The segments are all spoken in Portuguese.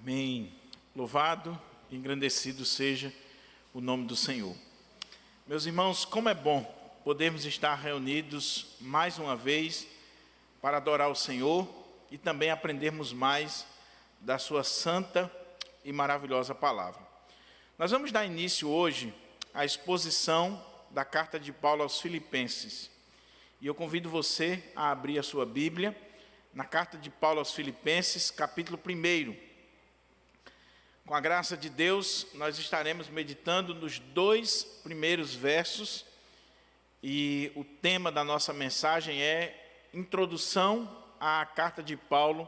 Amém. Louvado e engrandecido seja o nome do Senhor. Meus irmãos, como é bom podermos estar reunidos mais uma vez para adorar o Senhor e também aprendermos mais da sua santa e maravilhosa palavra. Nós vamos dar início hoje à exposição da carta de Paulo aos Filipenses. E eu convido você a abrir a sua Bíblia na carta de Paulo aos Filipenses, capítulo 1. Com a graça de Deus, nós estaremos meditando nos 2 primeiros versos e o tema da nossa mensagem é Introdução à carta de Paulo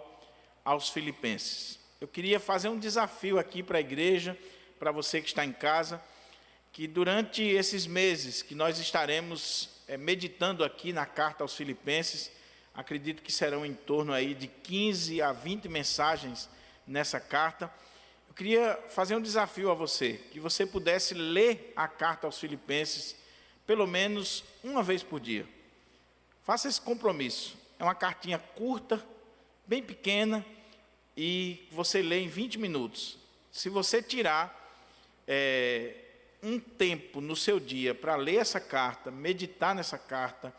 aos Filipenses. Eu queria fazer um desafio aqui para a igreja, para você que está em casa, que durante esses meses que nós estaremos meditando aqui na carta aos Filipenses, acredito que serão em torno aí de 15 a 20 mensagens nessa carta. Eu queria fazer um desafio a você, que você pudesse ler a carta aos Filipenses pelo menos uma vez por dia. Faça esse compromisso. É uma cartinha curta, bem pequena, e você lê em 20 minutos. Se você tirar um tempo no seu dia para ler essa carta, meditar nessa carta,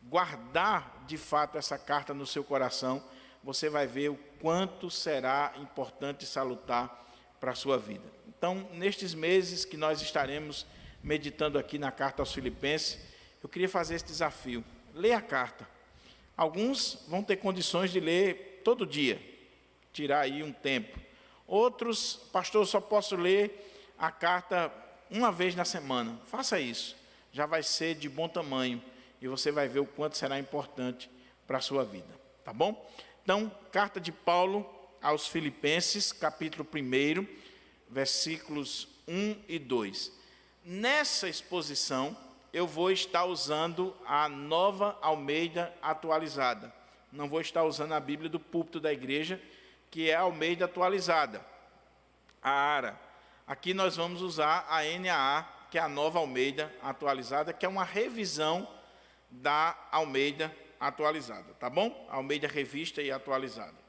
guardar de fato essa carta no seu coração, você vai ver o quanto será importante e salutar para a sua vida. Então, nestes meses que nós estaremos meditando aqui na carta aos Filipenses, eu queria fazer esse desafio. Leia a carta. Alguns vão ter condições de ler todo dia, tirar aí um tempo. Outros, pastor, eu só posso ler a carta uma vez na semana. Faça isso. Já vai ser de bom tamanho e você vai ver o quanto será importante para a sua vida. Tá bom? Então, carta de Paulo aos Filipenses, capítulo 1, versículos 1 e 2. Nessa exposição, eu vou estar usando a Nova Almeida atualizada. Não vou estar usando a Bíblia do púlpito da igreja, que é a Almeida atualizada, a ARA. Aqui nós vamos usar a NAA, que é a Nova Almeida atualizada, que é uma revisão da Almeida atualizada, tá bom? Almeida revista e atualizada.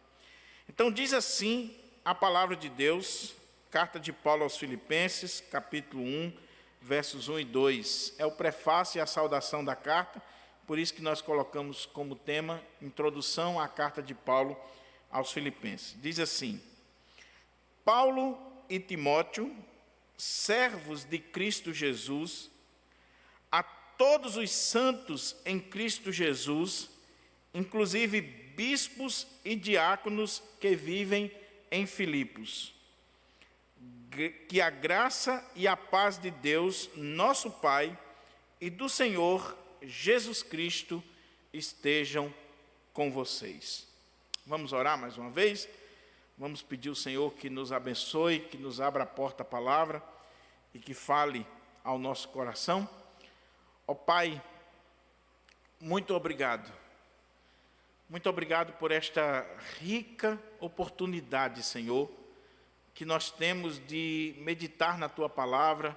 Então diz assim a palavra de Deus, carta de Paulo aos Filipenses, capítulo 1, versos 1 e 2. É o prefácio e a saudação da carta, por isso que nós colocamos como tema Introdução à carta de Paulo aos Filipenses. Diz assim: Paulo e Timóteo, servos de Cristo Jesus, a todos os santos em Cristo Jesus, inclusive bispos e diáconos que vivem em Filipos. Que a graça e a paz de Deus, nosso Pai, e do Senhor Jesus Cristo estejam com vocês. Vamos orar mais uma vez? Vamos pedir ao Senhor que nos abençoe, que nos abra a porta à palavra e que fale ao nosso coração. Ó Pai, muito obrigado. Muito obrigado por esta rica oportunidade, Senhor, que nós temos de meditar na Tua palavra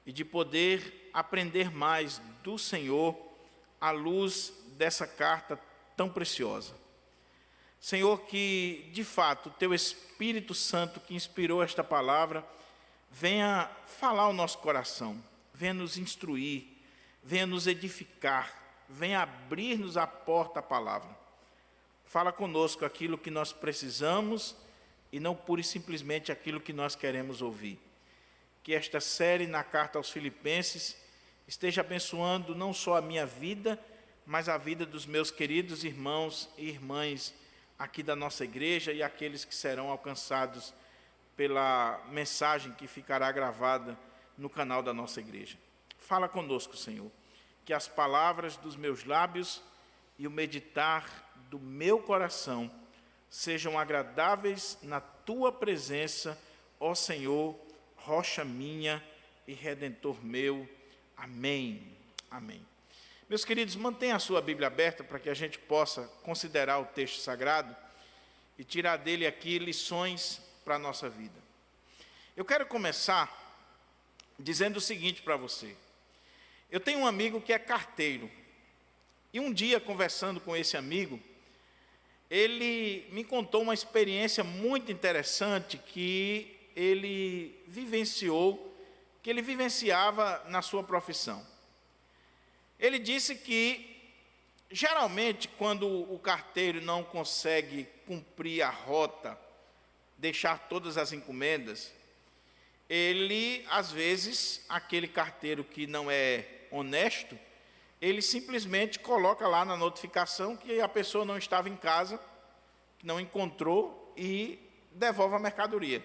e de poder aprender mais do Senhor à luz dessa carta tão preciosa. Senhor, que de fato o Teu Espírito Santo que inspirou esta palavra venha falar ao nosso coração, venha nos instruir, venha nos edificar, venha abrir-nos a porta à palavra. Fala conosco aquilo que nós precisamos e não pura e simplesmente aquilo que nós queremos ouvir. Que esta série na carta aos Filipenses esteja abençoando não só a minha vida, mas a vida dos meus queridos irmãos e irmãs aqui da nossa igreja e aqueles que serão alcançados pela mensagem que ficará gravada no canal da nossa igreja. Fala conosco, Senhor, que as palavras dos meus lábios e o meditar do meu coração sejam agradáveis na Tua presença, ó Senhor, rocha minha e redentor meu. Amém. Amém. Meus queridos, mantenha a sua Bíblia aberta para que a gente possa considerar o texto sagrado e tirar dele aqui lições para a nossa vida. Eu quero começar dizendo o seguinte para você. Eu tenho um amigo que é carteiro. E um dia, conversando com esse amigo, ele me contou uma experiência muito interessante que ele vivenciava na sua profissão. Ele disse que, geralmente, quando o carteiro não consegue cumprir a rota, deixar todas as encomendas, ele, às vezes, aquele carteiro que não é honesto, ele simplesmente coloca lá na notificação que a pessoa não estava em casa, que não encontrou e devolve a mercadoria.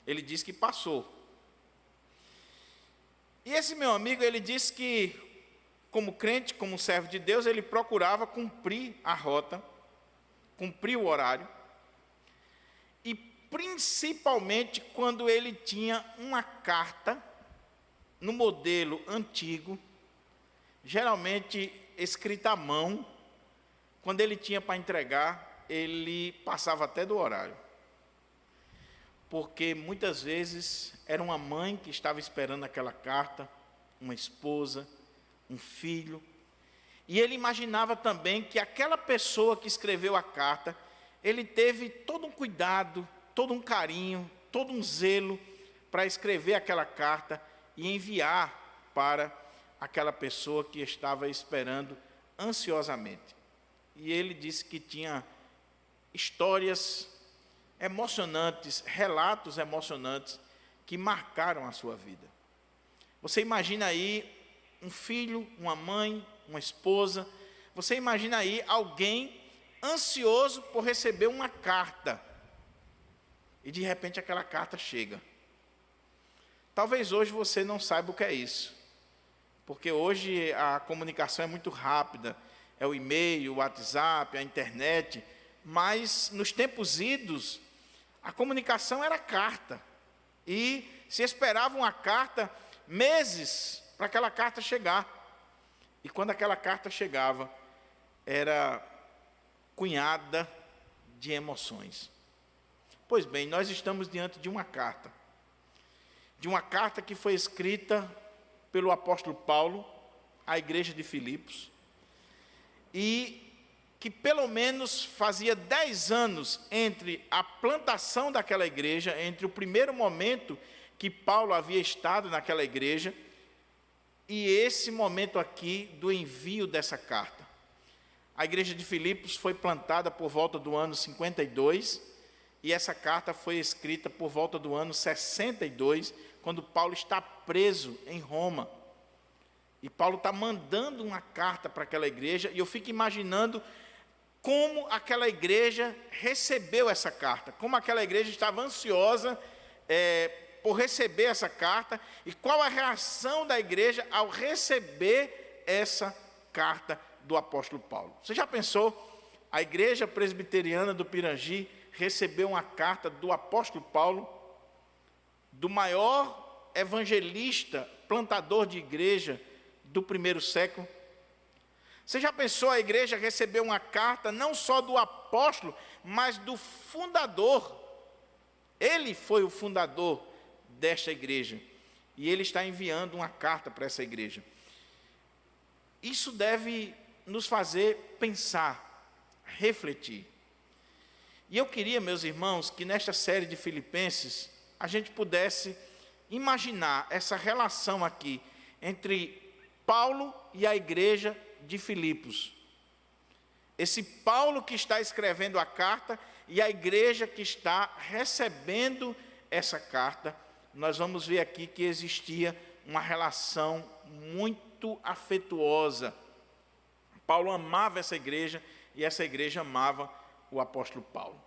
Ele disse que passou. E esse meu amigo, ele disse que, como crente, como servo de Deus, ele procurava cumprir a rota, cumprir o horário, e principalmente quando ele tinha uma carta no modelo antigo, geralmente escrita à mão, quando ele tinha para entregar, ele passava até do horário. Porque muitas vezes era uma mãe que estava esperando aquela carta, uma esposa, um filho, e ele imaginava também que aquela pessoa que escreveu a carta, ele teve todo um cuidado, todo um carinho, todo um zelo para escrever aquela carta e enviar para aquela pessoa que estava esperando ansiosamente. E ele disse que tinha histórias emocionantes, relatos emocionantes que marcaram a sua vida. Você imagina aí um filho, uma mãe, uma esposa, você imagina aí alguém ansioso por receber uma carta, e de repente aquela carta chega. Talvez hoje você não saiba o que é isso, porque hoje a comunicação é muito rápida, é o e-mail, o WhatsApp, a internet, mas nos tempos idos, a comunicação era carta, e se esperava uma carta meses para aquela carta chegar. E quando aquela carta chegava, era cunhada de emoções. Pois bem, nós estamos diante de uma carta que foi escrita pelo apóstolo Paulo à igreja de Filipos, e que pelo menos fazia 10 anos entre a plantação daquela igreja, entre o primeiro momento que Paulo havia estado naquela igreja, e esse momento aqui do envio dessa carta. A igreja de Filipos foi plantada por volta do ano 52, e essa carta foi escrita por volta do ano 62, quando Paulo está preso em Roma. E Paulo está mandando uma carta para aquela igreja, e eu fico imaginando como aquela igreja recebeu essa carta, como aquela igreja estava ansiosa por receber essa carta, e qual a reação da igreja ao receber essa carta do apóstolo Paulo. Você já pensou? A igreja presbiteriana do Pirangi recebeu uma carta do apóstolo Paulo, do maior evangelista, plantador de igreja do primeiro século. Você já pensou a igreja receber uma carta não só do apóstolo, mas do fundador? Ele foi o fundador desta igreja, e ele está enviando uma carta para essa igreja. Isso deve nos fazer pensar, refletir. E eu queria, meus irmãos, que nesta série de Filipenses, a gente pudesse imaginar essa relação aqui entre Paulo e a igreja de Filipos. Esse Paulo que está escrevendo a carta e a igreja que está recebendo essa carta. Nós vamos ver aqui que existia uma relação muito afetuosa. Paulo amava essa igreja e essa igreja amava o apóstolo Paulo.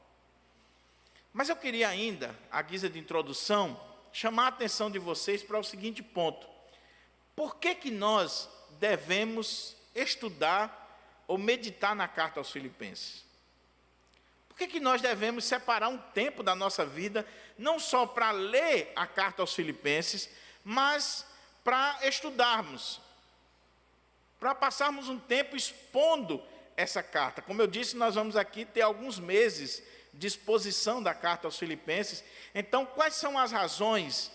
Mas eu queria ainda, à guisa de introdução, chamar a atenção de vocês para o seguinte ponto. Por que nós devemos estudar ou meditar na carta aos Filipenses? Por que nós devemos separar um tempo da nossa vida, não só para ler a carta aos Filipenses, mas para estudarmos, para passarmos um tempo expondo essa carta? Como eu disse, nós vamos aqui ter alguns meses de exposição da carta aos Filipenses. Então, quais são as razões?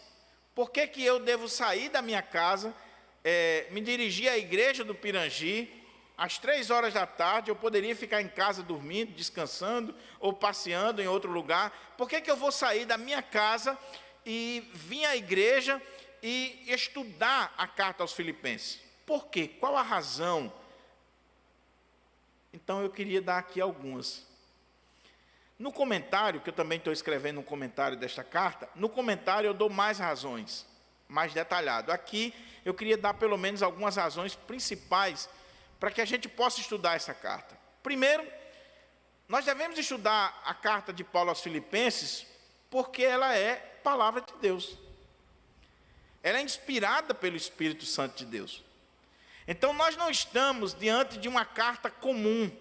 Por que eu devo sair da minha casa, me dirigir à igreja do Pirangi, às 3 horas da tarde, eu poderia ficar em casa dormindo, descansando, ou passeando em outro lugar. Por que eu vou sair da minha casa e vir à igreja e estudar a carta aos Filipenses? Por quê? Qual a razão? Então eu queria dar aqui algumas. No comentário, que eu também estou escrevendo um comentário desta carta, no comentário eu dou mais razões, mais detalhado. Aqui eu queria dar pelo menos algumas razões principais para que a gente possa estudar essa carta. Primeiro, nós devemos estudar a carta de Paulo aos Filipenses porque ela é palavra de Deus. Ela é inspirada pelo Espírito Santo de Deus. Então nós não estamos diante de uma carta comum.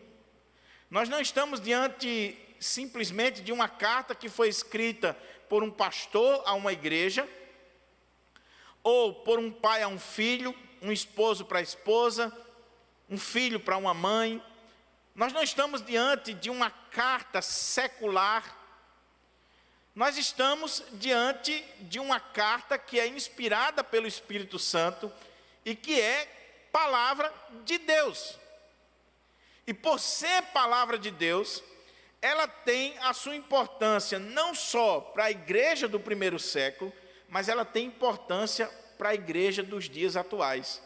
Nós não estamos diante simplesmente de uma carta que foi escrita por um pastor a uma igreja, ou por um pai a um filho, um esposo para a esposa, um filho para uma mãe. Nós não estamos diante de uma carta secular. Nós estamos diante de uma carta que é inspirada pelo Espírito Santo e que é palavra de Deus. E por ser palavra de Deus, ela tem a sua importância não só para a igreja do primeiro século, mas ela tem importância para a igreja dos dias atuais.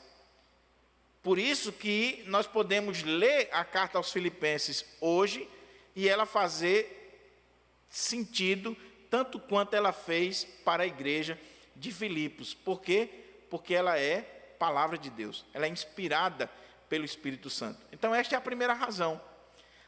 Por isso que nós podemos ler a carta aos Filipenses hoje e ela fazer sentido tanto quanto ela fez para a igreja de Filipos. Por quê? Porque ela é palavra de Deus, ela é inspirada pelo Espírito Santo. Então esta é a primeira razão.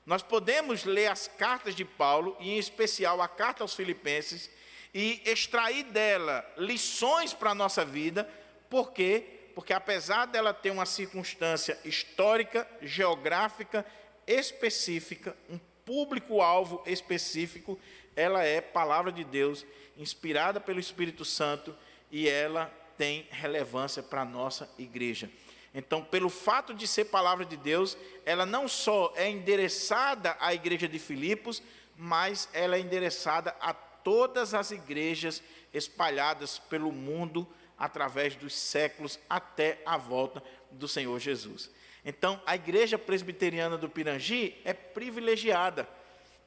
Nós podemos ler as cartas de Paulo, e em especial a carta aos Filipenses, e extrair dela lições para a nossa vida. Por quê? Porque apesar dela ter uma circunstância histórica, geográfica, específica, um público-alvo específico, ela é palavra de Deus, inspirada pelo Espírito Santo, e ela tem relevância para a nossa igreja. Então, pelo fato de ser palavra de Deus, ela não só é endereçada à igreja de Filipos, mas ela é endereçada a todas as igrejas espalhadas pelo mundo, através dos séculos, até a volta do Senhor Jesus. Então, a igreja presbiteriana do Pirangi é privilegiada,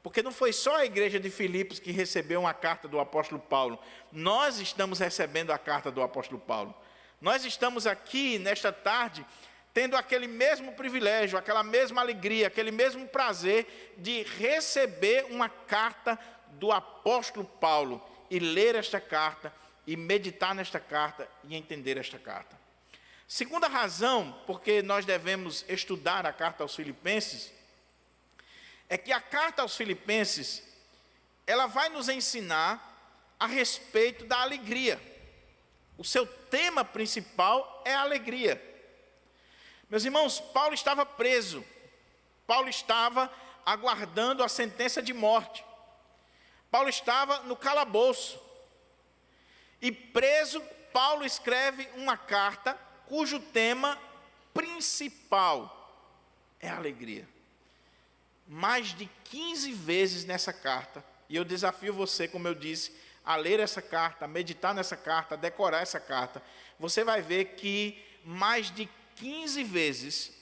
porque não foi só a igreja de Filipos que recebeu uma carta do apóstolo Paulo. Nós estamos recebendo a carta do apóstolo Paulo. Nós estamos aqui, nesta tarde, tendo aquele mesmo privilégio, aquela mesma alegria, aquele mesmo prazer de receber uma carta do apóstolo Paulo e ler esta carta, e meditar nesta carta e entender esta carta. Segunda razão porque nós devemos estudar a carta aos Filipenses é que a carta aos Filipenses, ela vai nos ensinar a respeito da alegria. O seu tema principal é a alegria. Meus irmãos, Paulo estava preso. Paulo estava aguardando a sentença de morte. Paulo estava no calabouço. E preso, Paulo escreve uma carta cujo tema principal é a alegria. Mais de 15 vezes nessa carta, e eu desafio você, como eu disse, a ler essa carta, a meditar nessa carta, a decorar essa carta. Você vai ver que mais de 15 vezes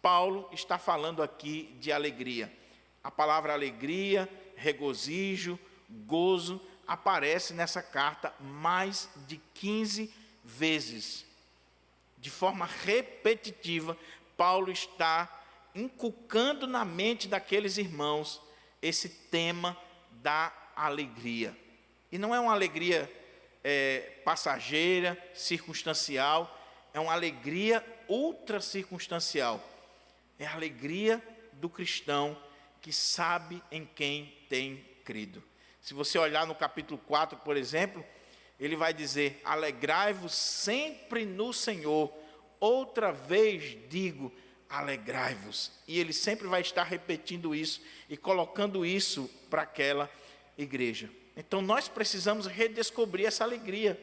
Paulo está falando aqui de alegria. A palavra alegria, regozijo, gozo, aparece nessa carta mais de 15 vezes. De forma repetitiva, Paulo está inculcando na mente daqueles irmãos esse tema da alegria. E não é uma alegria passageira, circunstancial, é uma alegria ultra circunstancial. É a alegria do cristão que sabe em quem tem crido. Se você olhar no capítulo 4, por exemplo, ele vai dizer: alegrai-vos sempre no Senhor, outra vez digo, alegrai-vos. E ele sempre vai estar repetindo isso e colocando isso para aquela igreja. Então nós precisamos redescobrir essa alegria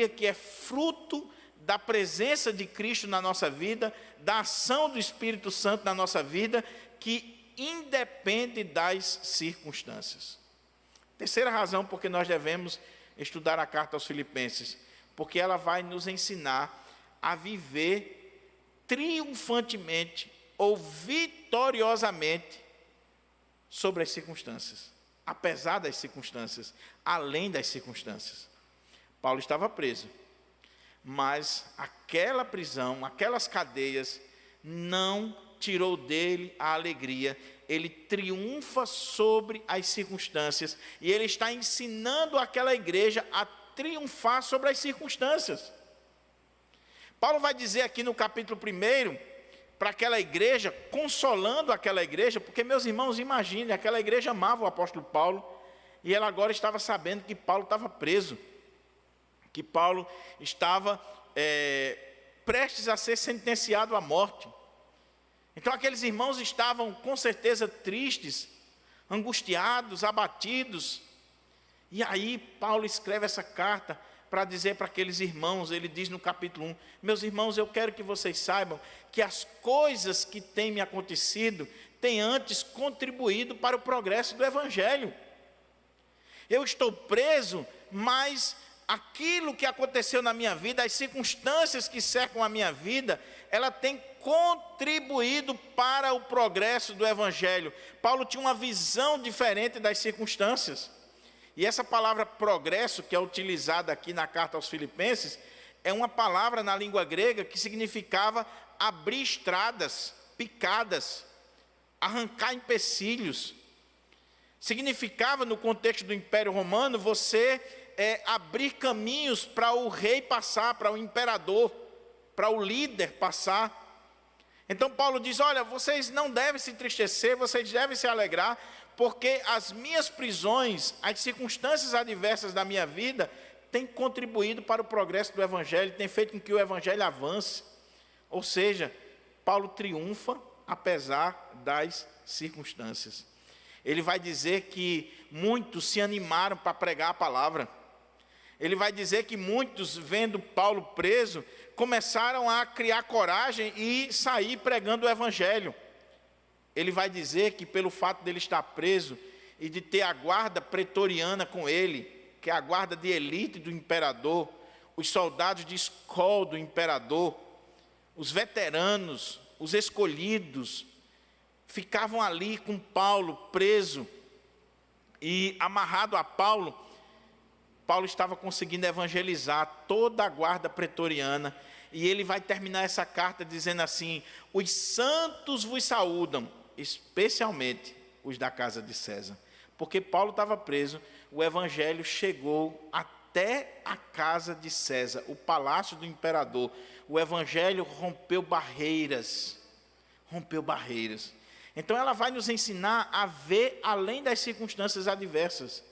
que é fruto da presença de Cristo na nossa vida, da ação do Espírito Santo na nossa vida, que independe das circunstâncias. Terceira razão porque nós devemos estudar a carta aos Filipenses, porque ela vai nos ensinar a viver triunfantemente ou vitoriosamente sobre as circunstâncias, apesar das circunstâncias, além das circunstâncias. Paulo estava preso, mas aquela prisão, aquelas cadeias, não tirou dele a alegria. Ele triunfa sobre as circunstâncias, e ele está ensinando aquela igreja a triunfar sobre as circunstâncias. Paulo vai dizer aqui no capítulo 1, para aquela igreja, consolando aquela igreja, porque, meus irmãos, imaginem, aquela igreja amava o apóstolo Paulo, e ela agora estava sabendo que Paulo estava preso, que Paulo estava prestes a ser sentenciado à morte. Então aqueles irmãos estavam com certeza tristes, angustiados, abatidos. E aí Paulo escreve essa carta para dizer para aqueles irmãos, ele diz no capítulo 1, meus irmãos, eu quero que vocês saibam que as coisas que têm me acontecido têm antes contribuído para o progresso do Evangelho. Eu estou preso, mas aquilo que aconteceu na minha vida, as circunstâncias que cercam a minha vida, ela tem contribuído para o progresso do Evangelho. Paulo tinha uma visão diferente das circunstâncias. E essa palavra progresso, que é utilizada aqui na carta aos Filipenses, é uma palavra na língua grega que significava abrir estradas, picadas, arrancar empecilhos. Significava, no contexto do Império Romano, você abrir caminhos para o rei passar, para o imperador, para o líder passar. Então Paulo diz, olha, vocês não devem se entristecer, vocês devem se alegrar, porque as minhas prisões, as circunstâncias adversas da minha vida, têm contribuído para o progresso do Evangelho, têm feito com que o Evangelho avance. Ou seja, Paulo triunfa apesar das circunstâncias. Ele vai dizer que muitos se animaram para pregar a palavra. Ele vai dizer que muitos, vendo Paulo preso, começaram a criar coragem e sair pregando o Evangelho. Ele vai dizer que pelo fato dele estar preso e de ter a guarda pretoriana com ele, que é a guarda de elite do imperador, os soldados de escolta do imperador, os veteranos, os escolhidos, ficavam ali com Paulo preso e amarrado a Paulo. Paulo estava conseguindo evangelizar toda a guarda pretoriana, e ele vai terminar essa carta dizendo assim, os santos vos saúdam, especialmente os da casa de César. Porque Paulo estava preso, o evangelho chegou até a casa de César, o palácio do imperador. O evangelho rompeu barreiras. Então ela vai nos ensinar a ver além das circunstâncias adversas,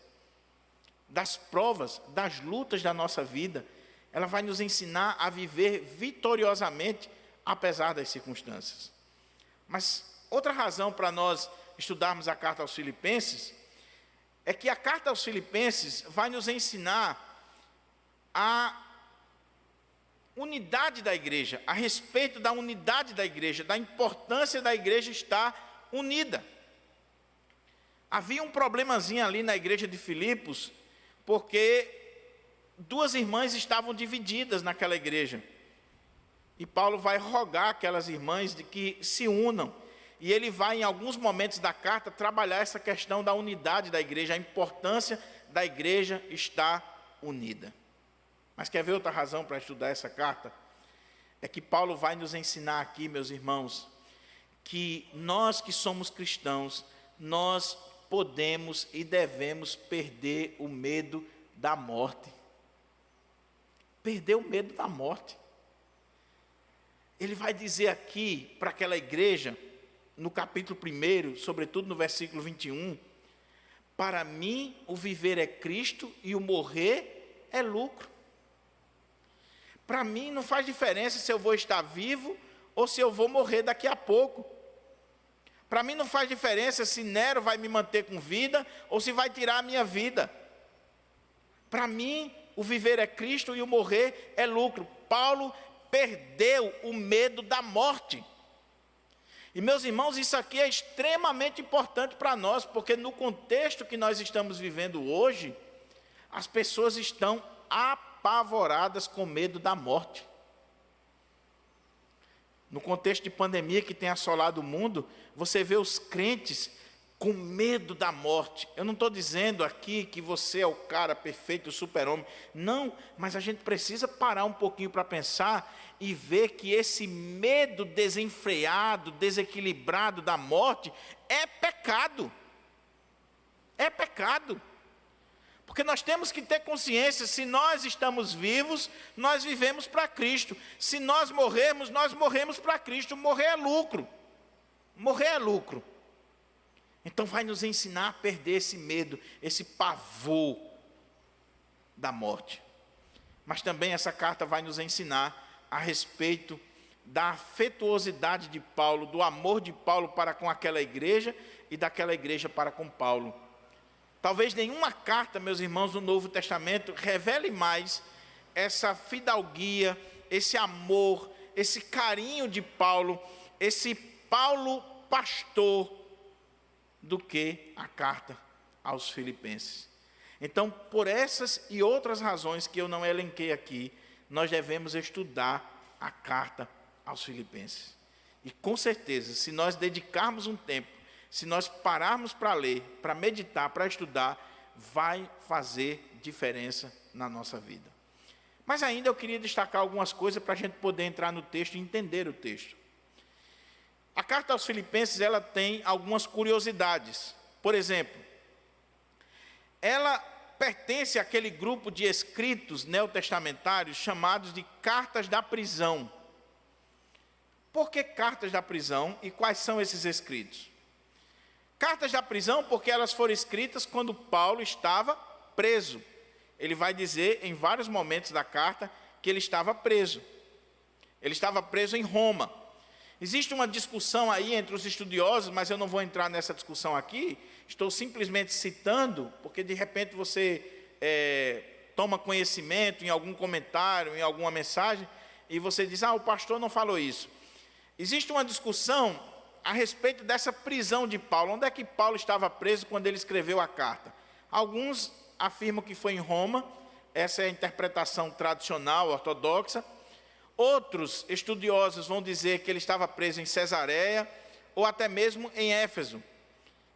das provas, das lutas da nossa vida. Ela vai nos ensinar a viver vitoriosamente, apesar das circunstâncias. Mas outra razão para nós estudarmos a carta aos Filipenses, é que a carta aos Filipenses vai nos ensinar a unidade da igreja, a respeito da unidade da igreja, da importância da igreja estar unida. Havia um problemazinho ali na igreja de Filipos, porque duas irmãs estavam divididas naquela igreja. E Paulo vai rogar aquelas irmãs de que se unam. E ele vai, em alguns momentos da carta, trabalhar essa questão da unidade da igreja, a importância da igreja estar unida. Mas quer ver outra razão para estudar essa carta? É que Paulo vai nos ensinar aqui, meus irmãos, que nós que somos cristãos, nós podemos e devemos perder o medo da morte. Perder o medo da morte. Ele vai dizer aqui para aquela igreja, no capítulo 1, sobretudo no versículo 21, para mim o viver é Cristo e o morrer é lucro. Para mim não faz diferença se eu vou estar vivo ou se eu vou morrer daqui a pouco. Para mim não faz diferença se Nero vai me manter com vida ou se vai tirar a minha vida. Para mim, o viver é Cristo e o morrer é lucro. Paulo perdeu o medo da morte. E, meus irmãos, isso aqui é extremamente importante para nós, porque no contexto que nós estamos vivendo hoje, as pessoas estão apavoradas com medo da morte. No contexto de pandemia que tem assolado o mundo, você vê os crentes com medo da morte. Eu não estou dizendo aqui que você é o cara perfeito, o super-homem. Não, mas a gente precisa parar um pouquinho para pensar e ver que esse medo desenfreado, desequilibrado da morte é pecado. É pecado. Porque nós temos que ter consciência, se nós estamos vivos, nós vivemos para Cristo. Se nós morremos para Cristo. Morrer é lucro. Morrer é lucro. Então vai nos ensinar a perder esse medo, esse pavor da morte. Mas também essa carta vai nos ensinar a respeito da afetuosidade de Paulo, do amor de Paulo para com aquela igreja e daquela igreja para com Paulo. Talvez nenhuma carta, meus irmãos, do Novo Testamento revele mais essa fidalguia, esse amor, esse carinho de Paulo, esse Paulo pastor, do que a carta aos Filipenses. Então, por essas e outras razões que eu não elenquei aqui, nós devemos estudar a carta aos Filipenses. E com certeza, se nós dedicarmos um tempo, se nós pararmos para ler, para meditar, para estudar, vai fazer diferença na nossa vida. Mas ainda eu queria destacar algumas coisas para a gente poder entrar no texto e entender o texto. A carta aos Filipenses, ela tem algumas curiosidades. Por exemplo, ela pertence àquele grupo de escritos neotestamentários chamados de cartas da prisão. Por que cartas da prisão e quais são esses escritos? Cartas da prisão porque elas foram escritas quando Paulo estava preso. Ele vai dizer em vários momentos da carta que ele estava preso. Ele estava preso em Roma. Existe uma discussão aí entre os estudiosos, mas eu não vou entrar nessa discussão aqui. Estou simplesmente citando, porque de repente você toma conhecimento em algum comentário, em alguma mensagem, e você diz, o pastor não falou isso. Existe uma discussão a respeito dessa prisão de Paulo. Onde é que Paulo estava preso quando ele escreveu a carta? Alguns afirmam que foi em Roma, essa é a interpretação tradicional, ortodoxa. Outros estudiosos vão dizer que ele estava preso em Cesareia, ou até mesmo em Éfeso.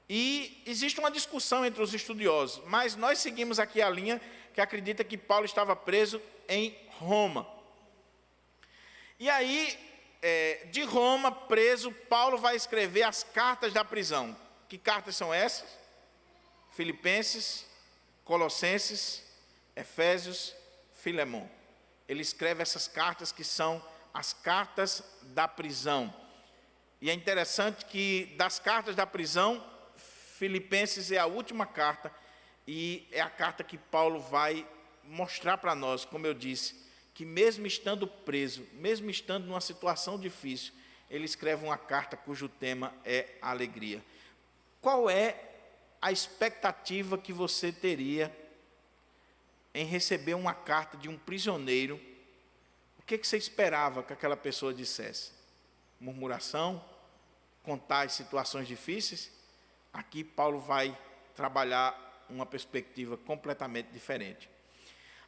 E existe uma discussão entre os estudiosos, mas nós seguimos aqui a linha que acredita que Paulo estava preso em Roma. E aí, de Roma, preso, Paulo vai escrever as cartas da prisão. Que cartas são essas? Filipenses, Colossenses, Efésios, Filemão. Ele escreve essas cartas que são as cartas da prisão. E é interessante que das cartas da prisão, Filipenses é a última carta e é a carta que Paulo vai mostrar para nós, como eu disse, que mesmo estando preso, mesmo estando numa situação difícil, ele escreve uma carta cujo tema é a alegria. Qual é a expectativa que você teria em receber uma carta de um prisioneiro? O que você esperava que aquela pessoa dissesse? Murmuração? Contar as situações difíceis? Aqui Paulo vai trabalhar uma perspectiva completamente diferente.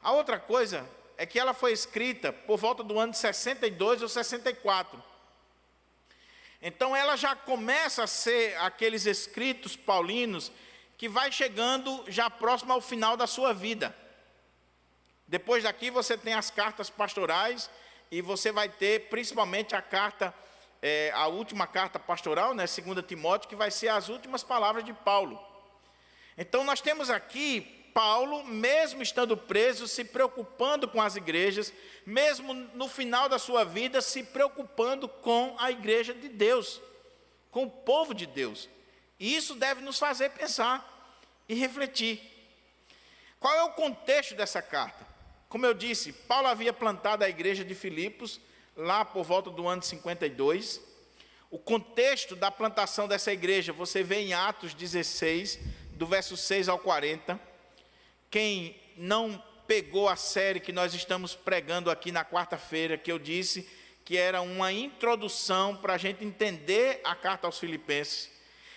A outra coisa é que ela foi escrita por volta do ano de 62 ou 64. Então ela já começa a ser aqueles escritos paulinos que vai chegando já próximo ao final da sua vida. Depois daqui você tem as cartas pastorais e você vai ter principalmente a carta, a última carta pastoral, 2 Timóteo, que vai ser as últimas palavras de Paulo. Então nós temos aqui Paulo, mesmo estando preso, se preocupando com as igrejas, mesmo no final da sua vida, se preocupando com a igreja de Deus, com o povo de Deus. E isso deve nos fazer pensar e refletir. Qual é o contexto dessa carta? Como eu disse, Paulo havia plantado a igreja de Filipos, lá por volta do ano 52. O contexto da plantação dessa igreja, você vê em Atos 16, do verso 6 ao 40. Quem não pegou a série que nós estamos pregando aqui na quarta-feira, que eu disse que era uma introdução para a gente entender a carta aos Filipenses.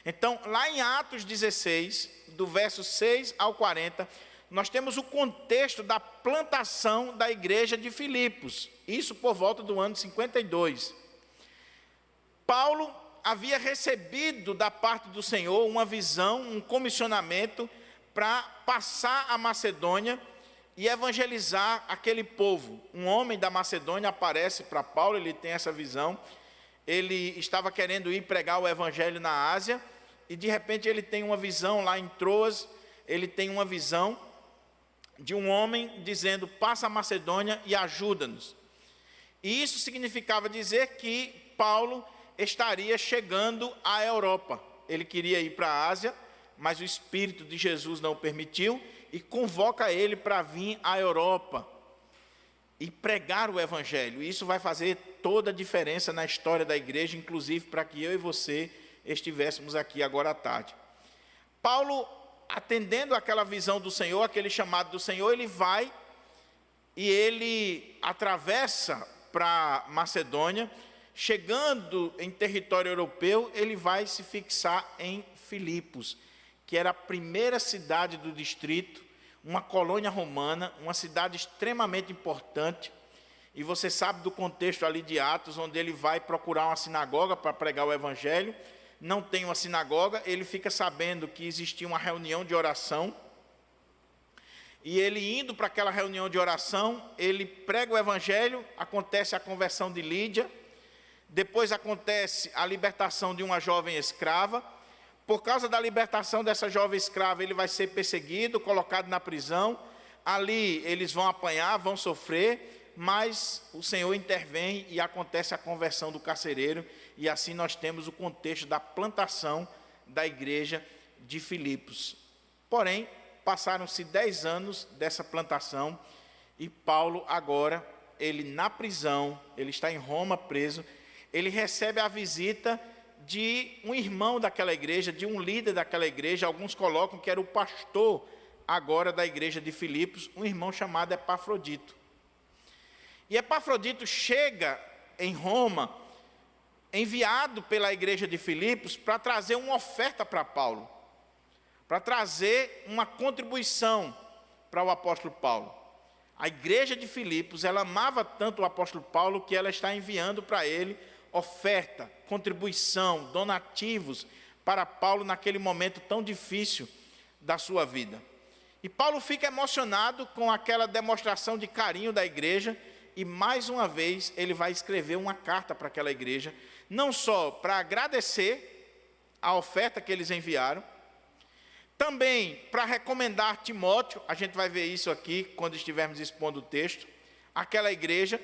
Então, lá em Atos 16, do verso 6 ao 40, nós temos o contexto da plantação da igreja de Filipos, isso por volta do ano 52. Paulo havia recebido da parte do Senhor uma visão, um comissionamento para passar a Macedônia e evangelizar aquele povo. Um homem da Macedônia aparece para Paulo, ele tem essa visão. Ele estava querendo ir pregar o evangelho na Ásia, e de repente ele tem uma visão lá em Troas, ele tem uma visão de um homem dizendo: passa a Macedônia e ajuda-nos. E isso significava dizer que Paulo estaria chegando à Europa. Ele queria ir para a Ásia, mas o Espírito de Jesus não o permitiu, e convoca ele para vir à Europa e pregar o evangelho. Isso vai fazer toda a diferença na história da igreja, inclusive para que eu e você estivéssemos aqui agora à tarde. Paulo, atendendo àquela visão do Senhor, aquele chamado do Senhor, ele vai e ele atravessa para Macedônia. Chegando em território europeu, ele vai se fixar em Filipos, que era a primeira cidade do distrito, uma colônia romana, uma cidade extremamente importante. E você sabe do contexto ali de Atos, onde ele vai procurar uma sinagoga para pregar o evangelho. Não tem uma sinagoga, ele fica sabendo que existia uma reunião de oração. E ele indo para aquela reunião de oração, ele prega o evangelho, acontece a conversão de Lídia, depois acontece a libertação de uma jovem escrava. Por causa da libertação dessa jovem escrava, ele vai ser perseguido, colocado na prisão. Ali eles vão apanhar, vão sofrer, mas o Senhor intervém e acontece a conversão do carcereiro. E assim nós temos o contexto da plantação da igreja de Filipos. Porém, passaram-se 10 anos dessa plantação e Paulo agora, ele na prisão, ele está em Roma preso, ele recebe a visita de um irmão daquela igreja, de um líder daquela igreja. Alguns colocam que era o pastor agora da igreja de Filipos, um irmão chamado Epafrodito. E Epafrodito chega em Roma, enviado pela igreja de Filipos, para trazer uma oferta para Paulo, para trazer uma contribuição para o apóstolo Paulo. A igreja de Filipos, ela amava tanto o apóstolo Paulo que ela está enviando para ele oferta, contribuição, donativos para Paulo naquele momento tão difícil da sua vida. E Paulo fica emocionado com aquela demonstração de carinho da igreja e mais uma vez ele vai escrever uma carta para aquela igreja, não só para agradecer a oferta que eles enviaram, também para recomendar Timóteo. A gente vai ver isso aqui quando estivermos expondo o texto, aquela igreja.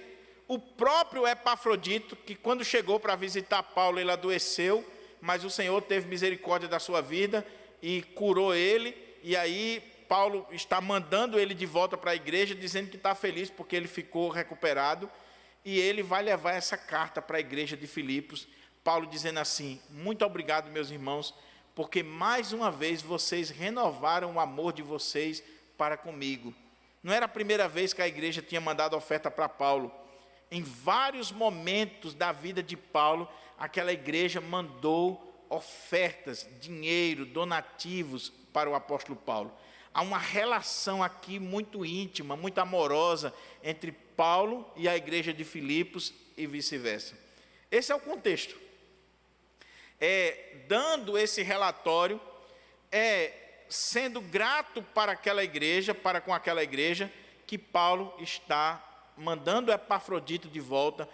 O próprio Epafrodito, que quando chegou para visitar Paulo, ele adoeceu, mas o Senhor teve misericórdia da sua vida e curou ele, e aí Paulo está mandando ele de volta para a igreja, dizendo que está feliz porque ele ficou recuperado, e ele vai levar essa carta para a igreja de Filipos, Paulo dizendo assim: muito obrigado, meus irmãos, porque mais uma vez vocês renovaram o amor de vocês para comigo. Não era a primeira vez que a igreja tinha mandado oferta para Paulo. Em vários momentos da vida de Paulo, aquela igreja mandou ofertas, dinheiro, donativos para o apóstolo Paulo. Há uma relação aqui muito íntima, muito amorosa entre Paulo e a igreja de Filipos e vice-versa. Esse é o contexto. Dando esse relatório, sendo grato para aquela igreja, para com aquela igreja, que Paulo está mandando Epafrodito de volta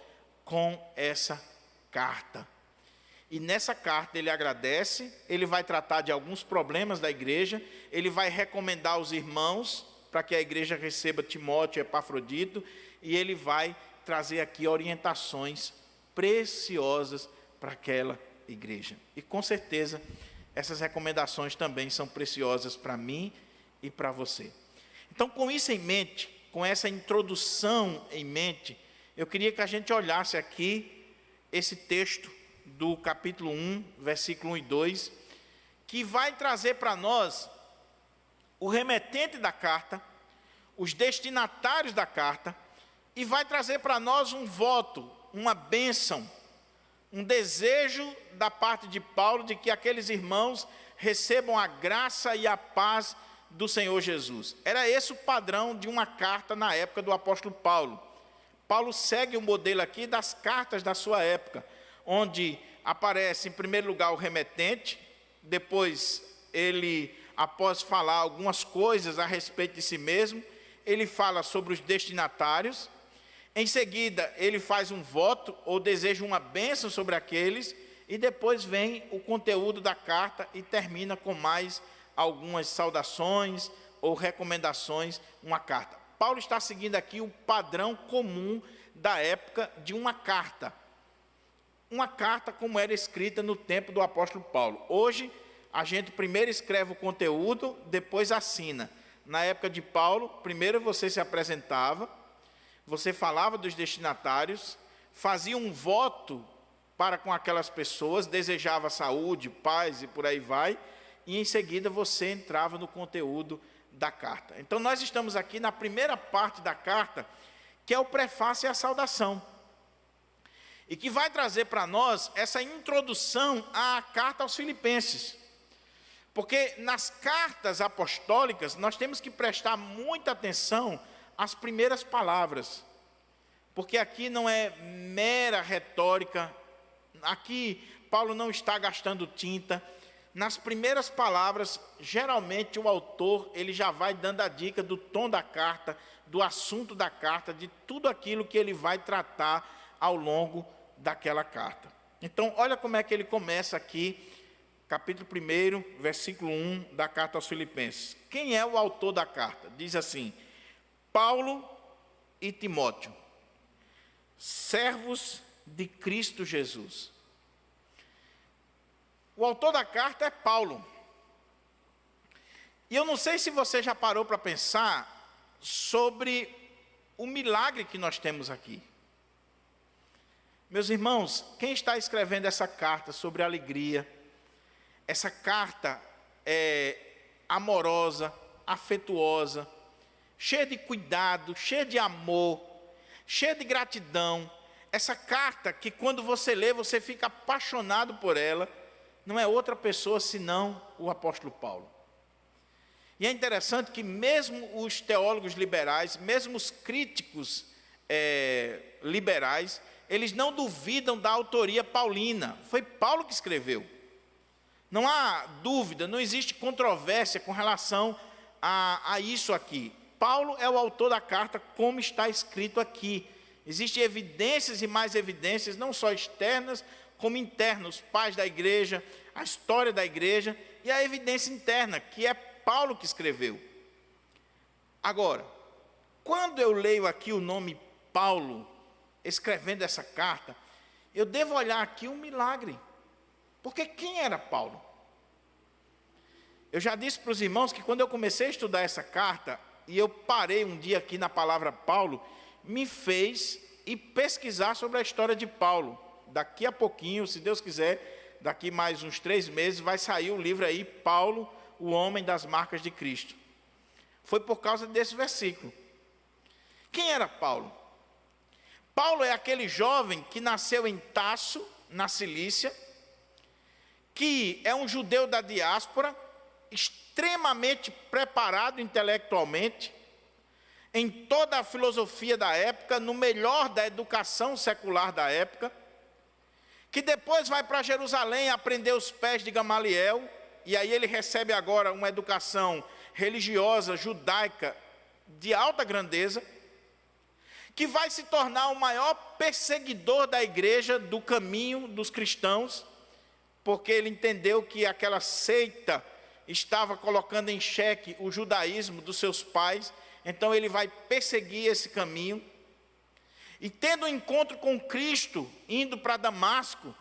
com essa carta. E nessa carta ele agradece, ele vai tratar de alguns problemas da igreja, ele vai recomendar aos irmãos para que a igreja receba Timóteo e Epafrodito, e ele vai trazer aqui orientações preciosas para aquela igreja. E com certeza essas recomendações também são preciosas para mim e para você. Então, com isso em mente, com essa introdução em mente, eu queria que a gente olhasse aqui esse texto do capítulo 1, versículo 1 e 2, que vai trazer para nós o remetente da carta, os destinatários da carta, e vai trazer para nós um voto, uma bênção, um desejo da parte de Paulo de que aqueles irmãos recebam a graça e a paz do Senhor Jesus. Era esse o padrão de uma carta na época do apóstolo Paulo. Paulo segue o modelo aqui das cartas da sua época, onde aparece em primeiro lugar o remetente, depois ele, após falar algumas coisas a respeito de si mesmo, ele fala sobre os destinatários. Em seguida, ele faz um voto ou deseja uma bênção sobre aqueles, e depois vem o conteúdo da carta e termina com mais algumas saudações ou recomendações, uma carta. Paulo está seguindo aqui o padrão comum da época de uma carta. Uma carta como era escrita no tempo do apóstolo Paulo. Hoje, a gente primeiro escreve o conteúdo, depois assina. Na época de Paulo, primeiro você se apresentava, você falava dos destinatários, fazia um voto para com aquelas pessoas, desejava saúde, paz e por aí vai, e em seguida você entrava no conteúdo da carta. Então nós estamos aqui na primeira parte da carta, que é o prefácio e a saudação, e que vai trazer para nós essa introdução à carta aos Filipenses. Porque nas cartas apostólicas nós temos que prestar muita atenção às primeiras palavras, porque aqui não é mera retórica, aqui Paulo não está gastando tinta. Nas primeiras palavras, geralmente o autor ele já vai dando a dica do tom da carta, do assunto da carta, de tudo aquilo que ele vai tratar ao longo daquela carta. Então, olha como é que ele começa aqui, capítulo 1, versículo 1 da carta aos Filipenses. Quem é o autor da carta? Diz assim: Paulo e Timóteo, servos de Cristo Jesus. O autor da carta é Paulo. E eu não sei se você já parou para pensar sobre o milagre que nós temos aqui. Meus irmãos, quem está escrevendo essa carta sobre alegria, essa carta é amorosa, afetuosa, cheia de cuidado, cheia de amor, cheia de gratidão, essa carta que quando você lê, você fica apaixonado por ela, não é outra pessoa senão o apóstolo Paulo. E é interessante que mesmo os teólogos liberais, mesmo os críticos liberais, eles não duvidam da autoria paulina. Foi Paulo que escreveu. Não há dúvida, não existe controvérsia com relação a isso aqui. Paulo é o autor da carta, como está escrito aqui. Existem evidências e mais evidências, não só externas, como internas, os pais da igreja, a história da igreja e a evidência interna, que é Paulo que escreveu. Agora, quando eu leio aqui o nome Paulo, escrevendo essa carta, eu devo olhar aqui um milagre. Porque quem era Paulo? Eu já disse para os irmãos que quando eu comecei a estudar essa carta, e eu parei um dia aqui na palavra Paulo, me fez ir pesquisar sobre a história de Paulo. Daqui a pouquinho, se Deus quiser, daqui mais uns 3 meses, vai sair o livro aí, Paulo, o homem das marcas de Cristo. Foi por causa desse versículo. Quem era Paulo? Paulo é aquele jovem que nasceu em Tasso, na Cilícia, que é um judeu da diáspora, extremamente preparado intelectualmente, em toda a filosofia da época, no melhor da educação secular da época, que depois vai para Jerusalém aprender os pés de Gamaliel, e aí ele recebe agora uma educação religiosa, judaica, de alta grandeza, que vai se tornar o maior perseguidor da igreja, do caminho dos cristãos, porque ele entendeu que aquela seita estava colocando em xeque o judaísmo dos seus pais, então ele vai perseguir esse caminho. E tendo um encontro com Cristo, indo para Damasco,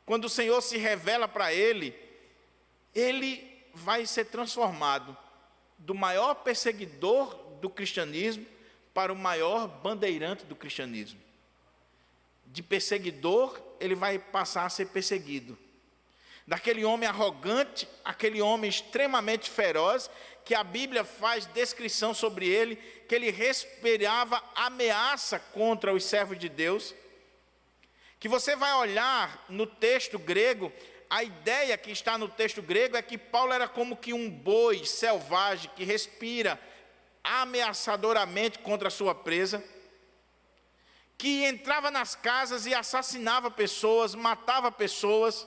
quando o Senhor se revela para ele, ele vai ser transformado do maior perseguidor do cristianismo para o maior bandeirante do cristianismo. De perseguidor, ele vai passar a ser perseguido. Daquele homem arrogante, aquele homem extremamente feroz, que a Bíblia faz descrição sobre ele, que ele respirava ameaça contra os servos de Deus, que você vai olhar no texto grego, a ideia que está no texto grego é que Paulo era como que um boi selvagem que respira ameaçadoramente contra a sua presa, que entrava nas casas e assassinava pessoas, matava pessoas.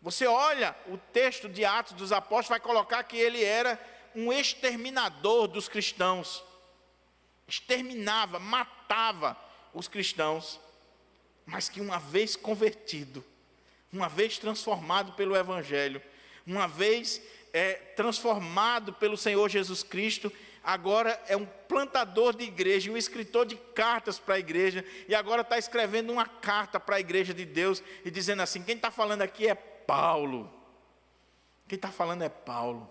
Você olha o texto de Atos dos Apóstolos, vai colocar que ele era um exterminador dos cristãos. Exterminava, matava os cristãos, mas que uma vez convertido, uma vez transformado pelo Evangelho, uma vez transformado pelo Senhor Jesus Cristo, agora é um plantador de igreja, um escritor de cartas para a igreja, e agora está escrevendo uma carta para a igreja de Deus, e dizendo assim, quem está falando aqui é Paulo. Quem está falando é Paulo.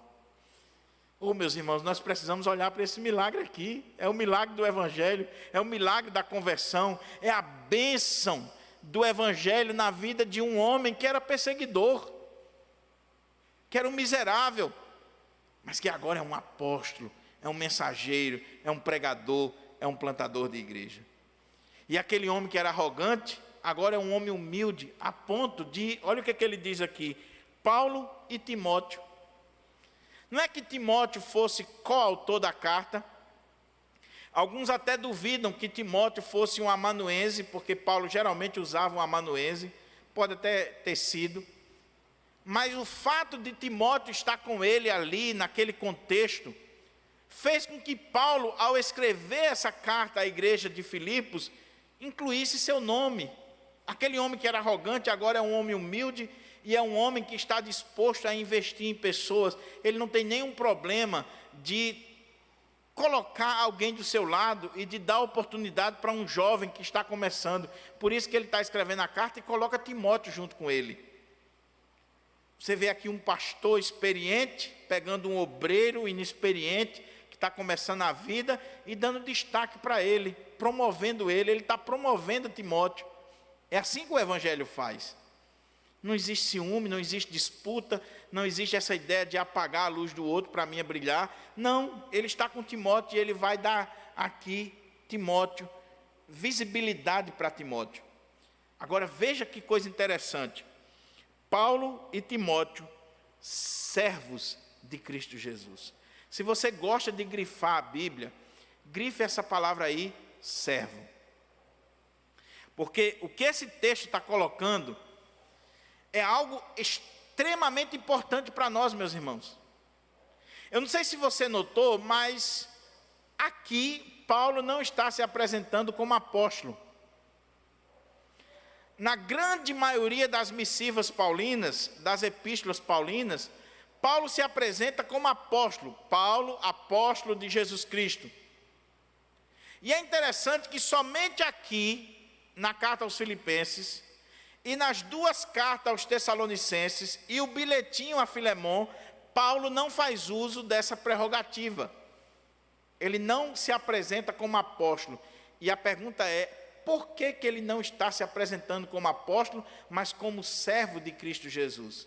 Oh, meus irmãos, nós precisamos olhar para esse milagre aqui. É o milagre do Evangelho, é o milagre da conversão, é a bênção do Evangelho na vida de um homem que era perseguidor, que era um miserável, mas que agora é um apóstolo, é um mensageiro, é um pregador, é um plantador de igreja. E aquele homem que era arrogante, agora é um homem humilde, a ponto de, olha o que ele diz aqui, Paulo e Timóteo. Não é que Timóteo fosse coautor da carta, alguns até duvidam que Timóteo fosse um amanuense, porque Paulo geralmente usava um amanuense, pode até ter sido, mas o fato de Timóteo estar com ele ali, naquele contexto, fez com que Paulo, ao escrever essa carta à igreja de Filipos, incluísse seu nome. Aquele homem que era arrogante, agora é um homem humilde, e é um homem que está disposto a investir em pessoas. Ele não tem nenhum problema de colocar alguém do seu lado e de dar oportunidade para um jovem que está começando. Por isso que ele está escrevendo a carta e coloca Timóteo junto com ele. Você vê aqui um pastor experiente, pegando um obreiro inexperiente, que está começando a vida, e dando destaque para ele, promovendo ele está promovendo Timóteo. É assim que o Evangelho faz. Não existe ciúme, não existe disputa, não existe essa ideia de apagar a luz do outro para a minha brilhar. Não, ele está com Timóteo e ele vai dar aqui, Timóteo, visibilidade para Timóteo. Agora veja que coisa interessante. Paulo e Timóteo, servos de Cristo Jesus. Se você gosta de grifar a Bíblia, grife essa palavra aí, servo. Porque o que esse texto está colocando é algo extremamente importante para nós, meus irmãos. Eu não sei se você notou, mas aqui Paulo não está se apresentando como apóstolo. Na grande maioria das missivas paulinas, das epístolas paulinas, Paulo se apresenta como apóstolo. Paulo, apóstolo de Jesus Cristo. E é interessante que somente aqui, na carta aos Filipenses, e nas duas cartas aos Tessalonicenses, e o bilhetinho a Filemon, Paulo não faz uso dessa prerrogativa. Ele não se apresenta como apóstolo. E a pergunta é, por que ele não está se apresentando como apóstolo, mas como servo de Cristo Jesus?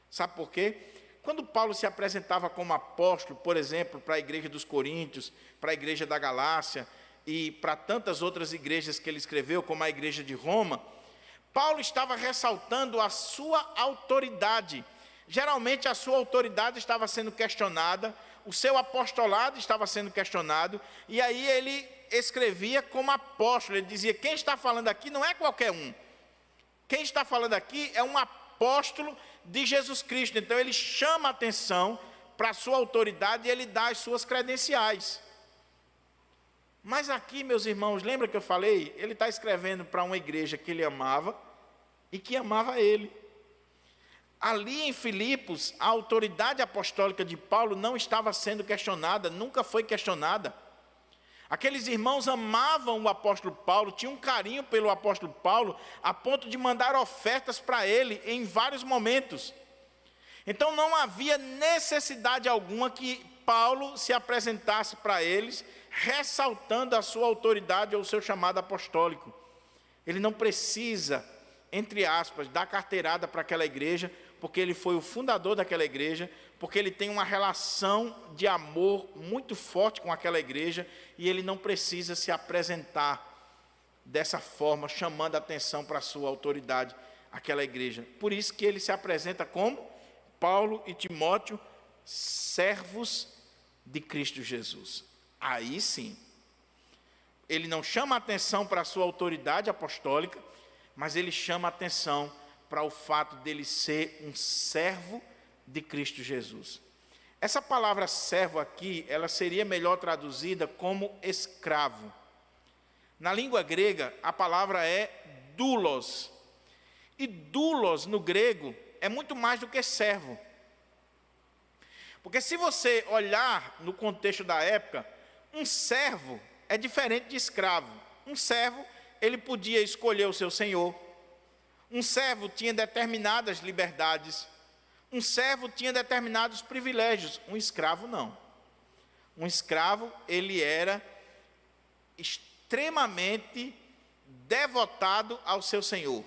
Sabe por quê? Quando Paulo se apresentava como apóstolo, por exemplo, para a igreja dos Coríntios, para a igreja da Galácia e para tantas outras igrejas que ele escreveu, como a igreja de Roma, Paulo estava ressaltando a sua autoridade. Geralmente a sua autoridade estava sendo questionada, o seu apostolado estava sendo questionado, e aí ele escrevia como apóstolo. Ele dizia, quem está falando aqui não é qualquer um. Quem está falando aqui é um apóstolo de Jesus Cristo. Então ele chama a atenção para a sua autoridade e ele dá as suas credenciais. Mas aqui, meus irmãos, lembra que eu falei? Ele está escrevendo para uma igreja que ele amava e que amava ele. Ali em Filipos, a autoridade apostólica de Paulo não estava sendo questionada, nunca foi questionada. Aqueles irmãos amavam o apóstolo Paulo, tinham um carinho pelo apóstolo Paulo, a ponto de mandar ofertas para ele em vários momentos. Então não havia necessidade alguma que Paulo se apresentasse para eles, ressaltando a sua autoridade ou o seu chamado apostólico. Ele não precisa, entre aspas, dar carteirada para aquela igreja, porque ele foi o fundador daquela igreja, porque ele tem uma relação de amor muito forte com aquela igreja, e ele não precisa se apresentar dessa forma, chamando a atenção para a sua autoridade, aquela igreja. Por isso que ele se apresenta como Paulo e Timóteo, servos de Cristo Jesus. Aí sim, ele não chama atenção para a sua autoridade apostólica, mas ele chama atenção para o fato dele ser um servo de Cristo Jesus. Essa palavra servo aqui, ela seria melhor traduzida como escravo. Na língua grega, a palavra é doulos. E doulos, no grego, é muito mais do que servo. Porque se você olhar no contexto da época, um servo é diferente de escravo. Um servo, ele podia escolher o seu senhor. Um servo tinha determinadas liberdades. Um servo tinha determinados privilégios. Um escravo não. Um escravo, ele era extremamente devotado ao seu senhor.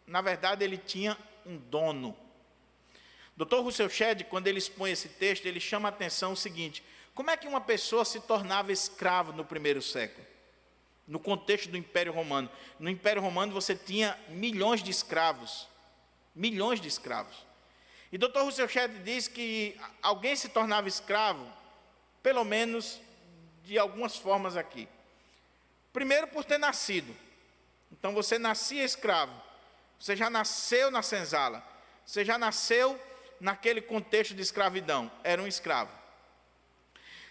Na verdade, ele tinha um dono. Dr. Russell Shedd, quando ele expõe esse texto, ele chama a atenção o seguinte: como é que uma pessoa se tornava escravo no primeiro século? No contexto do Império Romano. No Império Romano você tinha milhões de escravos. Milhões de escravos. E Dr. Russell Shedd diz que alguém se tornava escravo, pelo menos de algumas formas aqui. Primeiro, por ter nascido. Então você nascia escravo. Você já nasceu na senzala. Você já nasceu naquele contexto de escravidão. Era um escravo.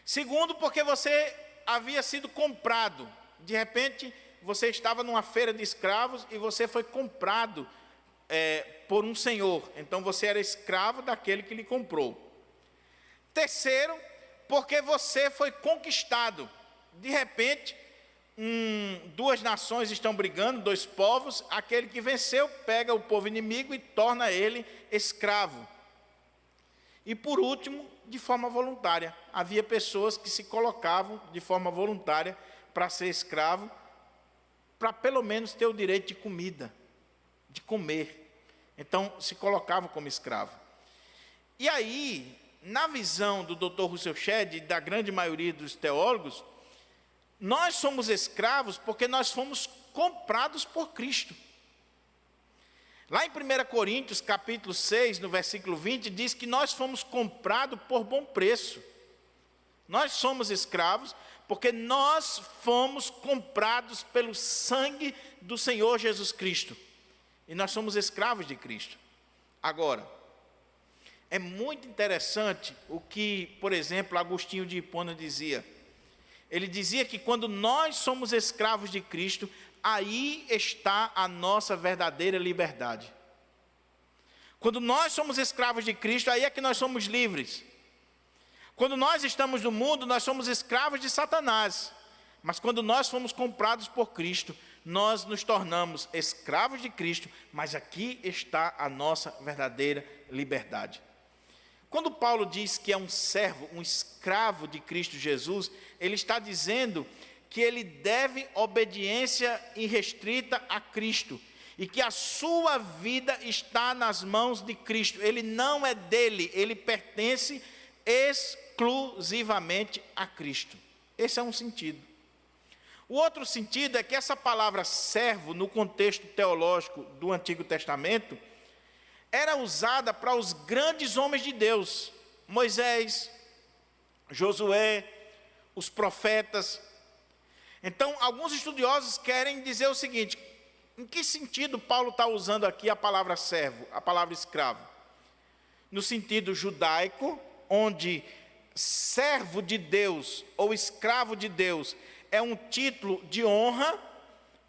Segundo, porque você havia sido comprado. De repente, você estava numa feira de escravos e você foi comprado por um senhor. Então, você era escravo daquele que lhe comprou. Terceiro, porque você foi conquistado. De repente, duas nações estão brigando, dois povos. Aquele que venceu pega o povo inimigo e torna ele escravo. E, por último, de forma voluntária. Havia pessoas que se colocavam de forma voluntária para ser escravo, para pelo menos ter o direito de comida, de comer. Então, se colocavam como escravo. E aí, na visão do Dr. Russell Shedd e da grande maioria dos teólogos, nós somos escravos porque nós fomos comprados por Cristo. Lá em 1 Coríntios, capítulo 6, no versículo 20, diz que nós fomos comprados por bom preço. Nós somos escravos porque nós fomos comprados pelo sangue do Senhor Jesus Cristo. E nós somos escravos de Cristo. Agora, é muito interessante o que, por exemplo, Agostinho de Hipona dizia. Ele dizia que quando nós somos escravos de Cristo, aí está a nossa verdadeira liberdade. Quando nós somos escravos de Cristo, aí é que nós somos livres. Quando nós estamos no mundo, nós somos escravos de Satanás. Mas quando nós fomos comprados por Cristo, nós nos tornamos escravos de Cristo, mas aqui está a nossa verdadeira liberdade. Quando Paulo diz que é um servo, um escravo de Cristo Jesus, ele está dizendo que ele deve obediência irrestrita a Cristo e que a sua vida está nas mãos de Cristo. Ele não é dele, ele pertence exclusivamente a Cristo. Esse é um sentido. O outro sentido é que essa palavra servo, no contexto teológico do Antigo Testamento, era usada para os grandes homens de Deus, Moisés, Josué, os profetas. Então, alguns estudiosos querem dizer o seguinte: em que sentido Paulo está usando aqui a palavra servo, a palavra escravo? No sentido judaico, onde servo de Deus ou escravo de Deus é um título de honra,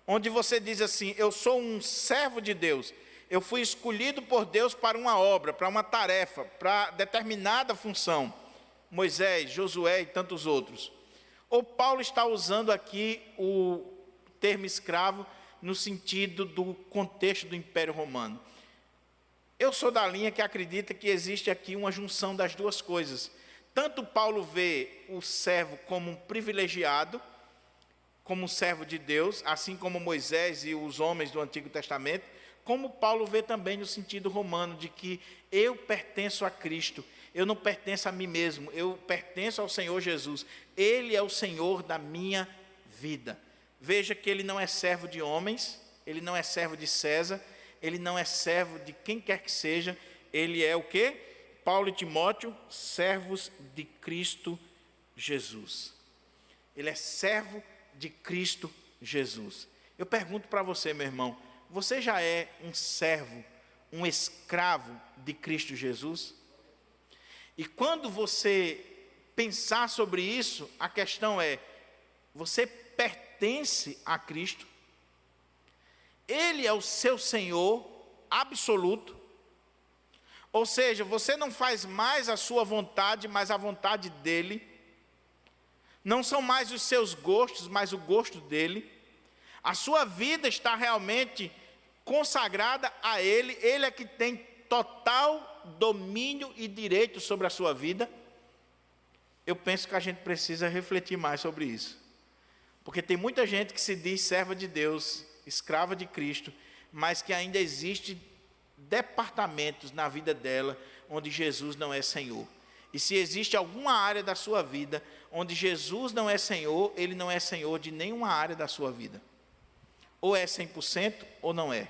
onde você diz assim: eu sou um servo de Deus, eu fui escolhido por Deus para uma obra, para uma tarefa, para determinada função. Moisés, Josué e tantos outros. Ou Paulo está usando aqui o termo escravo no sentido do contexto do Império Romano? Eu sou da linha que acredita que existe aqui uma junção das duas coisas. Tanto Paulo vê o servo como um privilegiado, como um servo de Deus, assim como Moisés e os homens do Antigo Testamento, como Paulo vê também no sentido romano, de que eu pertenço a Cristo, eu não pertenço a mim mesmo, eu pertenço ao Senhor Jesus, Ele é o Senhor da minha vida. Veja que ele não é servo de homens, ele não é servo de César, ele não é servo de quem quer que seja, ele é o quê? Paulo e Timóteo, servos de Cristo Jesus. Ele é servo de Cristo Jesus. Eu pergunto para você, meu irmão, você já é um servo, um escravo de Cristo Jesus? E quando você pensar sobre isso, a questão é, você pertence a Cristo? Ele é o seu Senhor absoluto? Ou seja, você não faz mais a sua vontade, mas a vontade dele. Não são mais os seus gostos, mas o gosto dele. A sua vida está realmente consagrada a ele. Ele é que tem total domínio e direito sobre a sua vida. Eu penso que a gente precisa refletir mais sobre isso. Porque tem muita gente que se diz serva de Deus, escrava de Cristo, mas que ainda existe departamentos na vida dela onde Jesus não é Senhor. E se existe alguma área da sua vida onde Jesus não é Senhor, ele não é Senhor de nenhuma área da sua vida. Ou é 100% ou não é.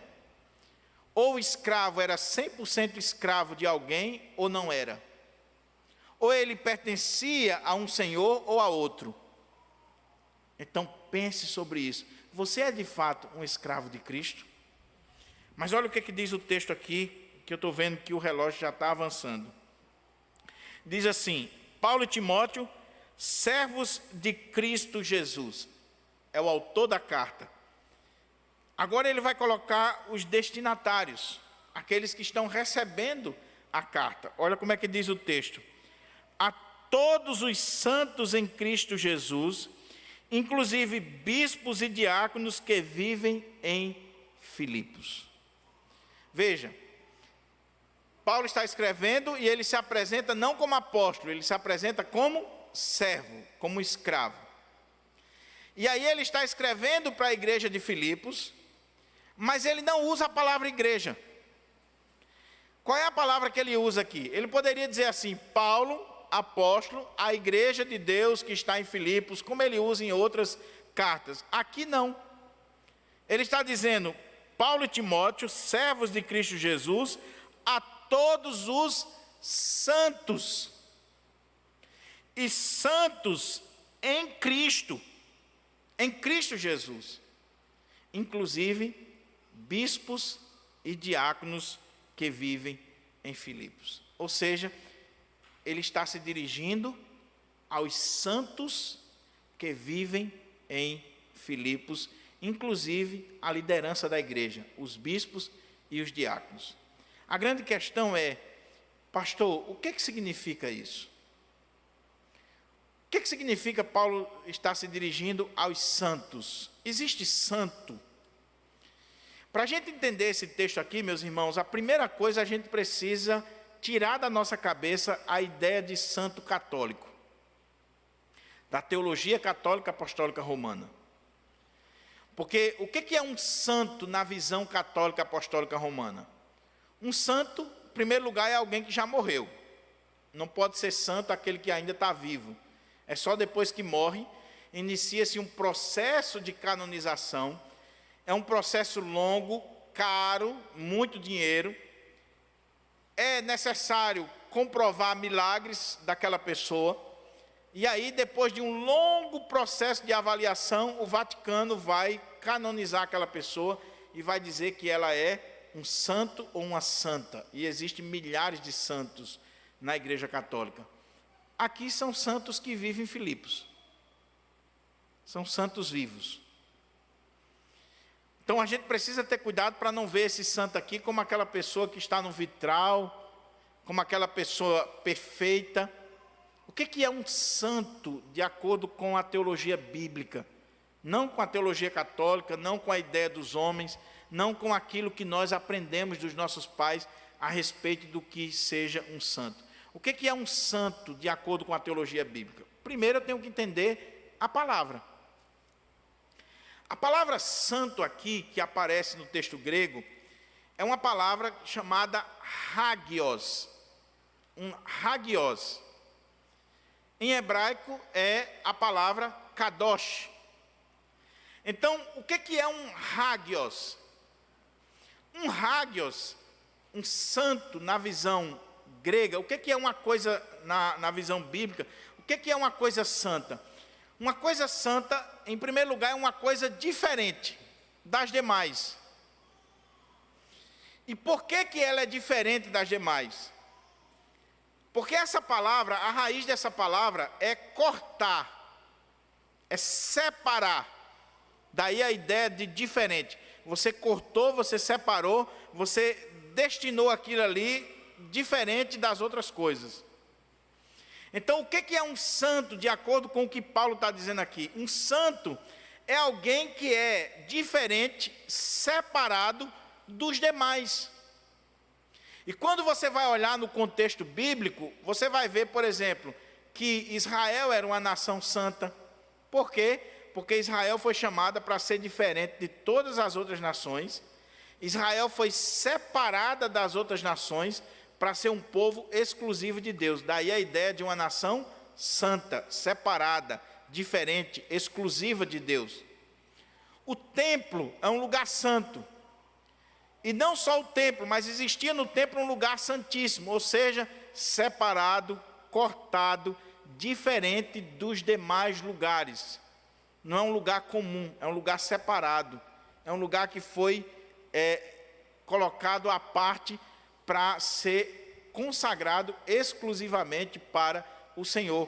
Ou o escravo era 100% escravo de alguém ou não era. Ou ele pertencia a um senhor ou a outro. Então pense sobre isso. Você é de fato um escravo de Cristo? Mas olha o que diz o texto aqui, que eu estou vendo que o relógio já está avançando. Diz assim: Paulo e Timóteo, servos de Cristo Jesus. É o autor da carta. Agora ele vai colocar os destinatários, aqueles que estão recebendo a carta. Olha como é que diz o texto. A todos os santos em Cristo Jesus, inclusive bispos e diáconos que vivem em Filipos. Veja, Paulo está escrevendo e ele se apresenta não como apóstolo, ele se apresenta como servo, como escravo. E aí ele está escrevendo para a igreja de Filipos, mas ele não usa a palavra igreja. Qual é a palavra que ele usa aqui? Ele poderia dizer assim: Paulo, apóstolo, a igreja de Deus que está em Filipos, como ele usa em outras cartas. Aqui não. Ele está dizendo: Paulo e Timóteo, servos de Cristo Jesus, a todos os santos. E santos em Cristo Jesus. Inclusive, bispos e diáconos que vivem em Filipos. Ou seja, ele está se dirigindo aos santos que vivem em Filipos, inclusive a liderança da igreja, os bispos e os diáconos. A grande questão é, pastor, o que significa isso? O que significa Paulo estar se dirigindo aos santos? Existe santo? Para a gente entender esse texto aqui, meus irmãos, a primeira coisa a gente precisa tirar da nossa cabeça a ideia de santo católico, da teologia católica apostólica romana. Porque o que é um santo na visão católica apostólica romana? Um santo, em primeiro lugar, é alguém que já morreu. Não pode ser santo aquele que ainda está vivo. É só depois que morre, inicia-se um processo de canonização. É um processo longo, caro, muito dinheiro. É necessário comprovar milagres daquela pessoa. E aí, depois de um longo processo de avaliação, o Vaticano vai canonizar aquela pessoa e vai dizer que ela é um santo ou uma santa. E existem milhares de santos na Igreja Católica. Aqui são santos que vivem em Filipos. São santos vivos. Então a gente precisa ter cuidado para não ver esse santo aqui como aquela pessoa que está no vitral, como aquela pessoa perfeita. O que é um santo de acordo com a teologia bíblica? Não com a teologia católica, não com a ideia dos homens, não com aquilo que nós aprendemos dos nossos pais a respeito do que seja um santo. O que é um santo de acordo com a teologia bíblica? Primeiro eu tenho que entender a palavra. A palavra santo aqui, que aparece no texto grego, é uma palavra chamada hagios. Um hagios. Em hebraico é a palavra kadosh. Então, o que é um hagios? Um hagios, um santo na visão grega, o que é uma coisa na visão bíblica? O que é uma coisa santa? Uma coisa santa, em primeiro lugar, é uma coisa diferente das demais. E por que ela é diferente das demais? Porque essa palavra, a raiz dessa palavra é cortar, é separar. Daí a ideia de diferente. Você cortou, você separou, você destinou aquilo ali diferente das outras coisas. Então, o que é um santo, de acordo com o que Paulo está dizendo aqui? Um santo é alguém que é diferente, separado dos demais. E quando você vai olhar no contexto bíblico, você vai ver, por exemplo, que Israel era uma nação santa. Por quê? Porque Israel foi chamada para ser diferente de todas as outras nações. Israel foi separada das outras nações para ser um povo exclusivo de Deus. Daí a ideia de uma nação santa, separada, diferente, exclusiva de Deus. O templo é um lugar santo. E não só o templo, mas existia no templo um lugar santíssimo, ou seja, separado, cortado, diferente dos demais lugares. Não é um lugar comum, é um lugar separado. É um lugar que foi colocado à parte para ser consagrado exclusivamente para o Senhor.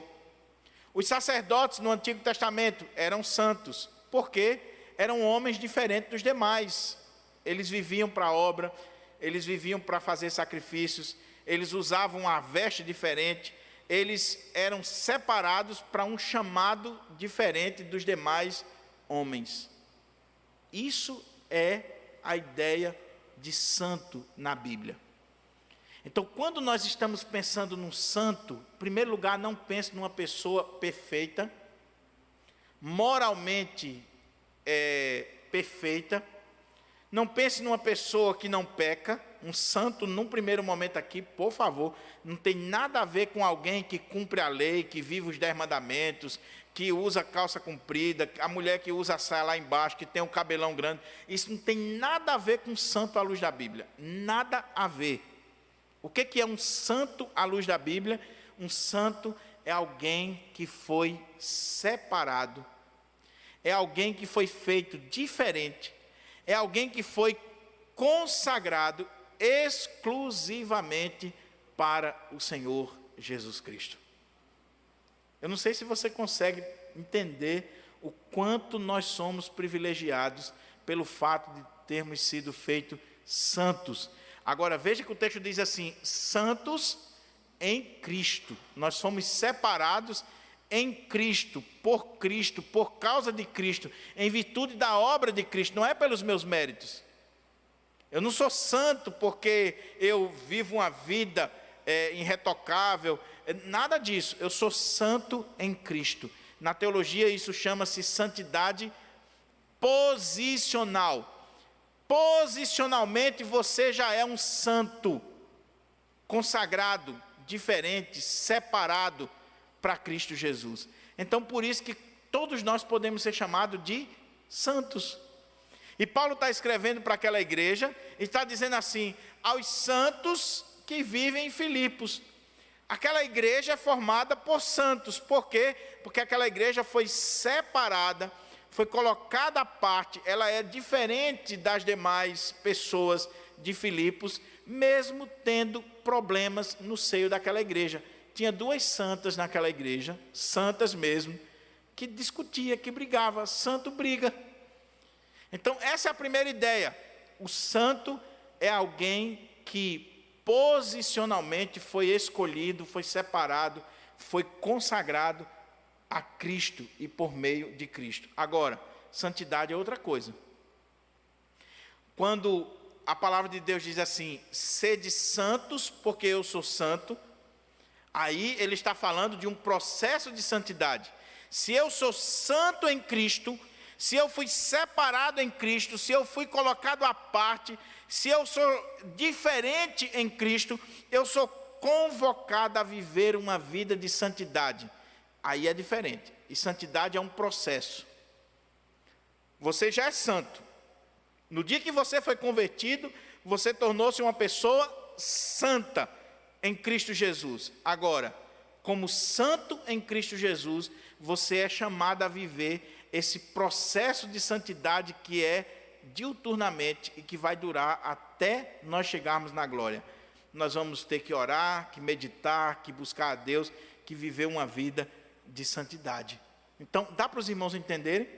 Os sacerdotes no Antigo Testamento eram santos, porque eram homens diferentes dos demais. Eles viviam para a obra, eles viviam para fazer sacrifícios, eles usavam uma veste diferente, eles eram separados para um chamado diferente dos demais homens. Isso é a ideia de santo na Bíblia. Então, quando nós estamos pensando num santo, em primeiro lugar, não pense numa pessoa perfeita, moralmente perfeita. Não pense numa pessoa que não peca. Um santo, num primeiro momento aqui, por favor, não tem nada a ver com alguém que cumpre a lei, que vive os 10 mandamentos, que usa calça comprida, a mulher que usa a saia lá embaixo, que tem um cabelão grande. Isso não tem nada a ver com santo à luz da Bíblia. Nada a ver. O que é um santo à luz da Bíblia? Um santo é alguém que foi separado. É alguém que foi feito diferente. É alguém que foi consagrado exclusivamente para o Senhor Jesus Cristo. Eu não sei se você consegue entender o quanto nós somos privilegiados pelo fato de termos sido feitos santos. Agora, veja que o texto diz assim: santos em Cristo. Nós somos separados em Cristo, por causa de Cristo, em virtude da obra de Cristo, não é pelos meus méritos. Eu não sou santo porque eu vivo uma vida irretocável, nada disso. Eu sou santo em Cristo. Na teologia isso chama-se santidade posicional. Posicionalmente você já é um santo, consagrado, diferente, separado para Cristo Jesus. Então, por isso que todos nós podemos ser chamados de santos. E Paulo está escrevendo para aquela igreja, e está dizendo assim: aos santos que vivem em Filipos. Aquela igreja é formada por santos. Por quê? Porque aquela igreja foi separada, foi colocada à parte, ela é diferente das demais pessoas de Filipos, mesmo tendo problemas no seio daquela igreja. Tinha 2 santas naquela igreja, santas mesmo, que discutia, que brigava. Santo briga. Então, essa é a primeira ideia. O santo é alguém que posicionalmente foi escolhido, foi separado, foi consagrado a Cristo e por meio de Cristo. Agora, santidade é outra coisa. Quando a palavra de Deus diz assim: sede santos, porque eu sou santo, aí ele está falando de um processo de santidade. Se eu sou santo em Cristo, se eu fui separado em Cristo, se eu fui colocado à parte, se eu sou diferente em Cristo, eu sou convocado a viver uma vida de santidade. Aí é diferente. E santidade é um processo. Você já é santo. No dia que você foi convertido, você tornou-se uma pessoa santa em Cristo Jesus. Agora, como santo em Cristo Jesus, você é chamado a viver esse processo de santidade que é diuturnamente e que vai durar até nós chegarmos na glória. Nós vamos ter que orar, que meditar, que buscar a Deus, que viver uma vida de santidade. Então, dá para os irmãos entenderem?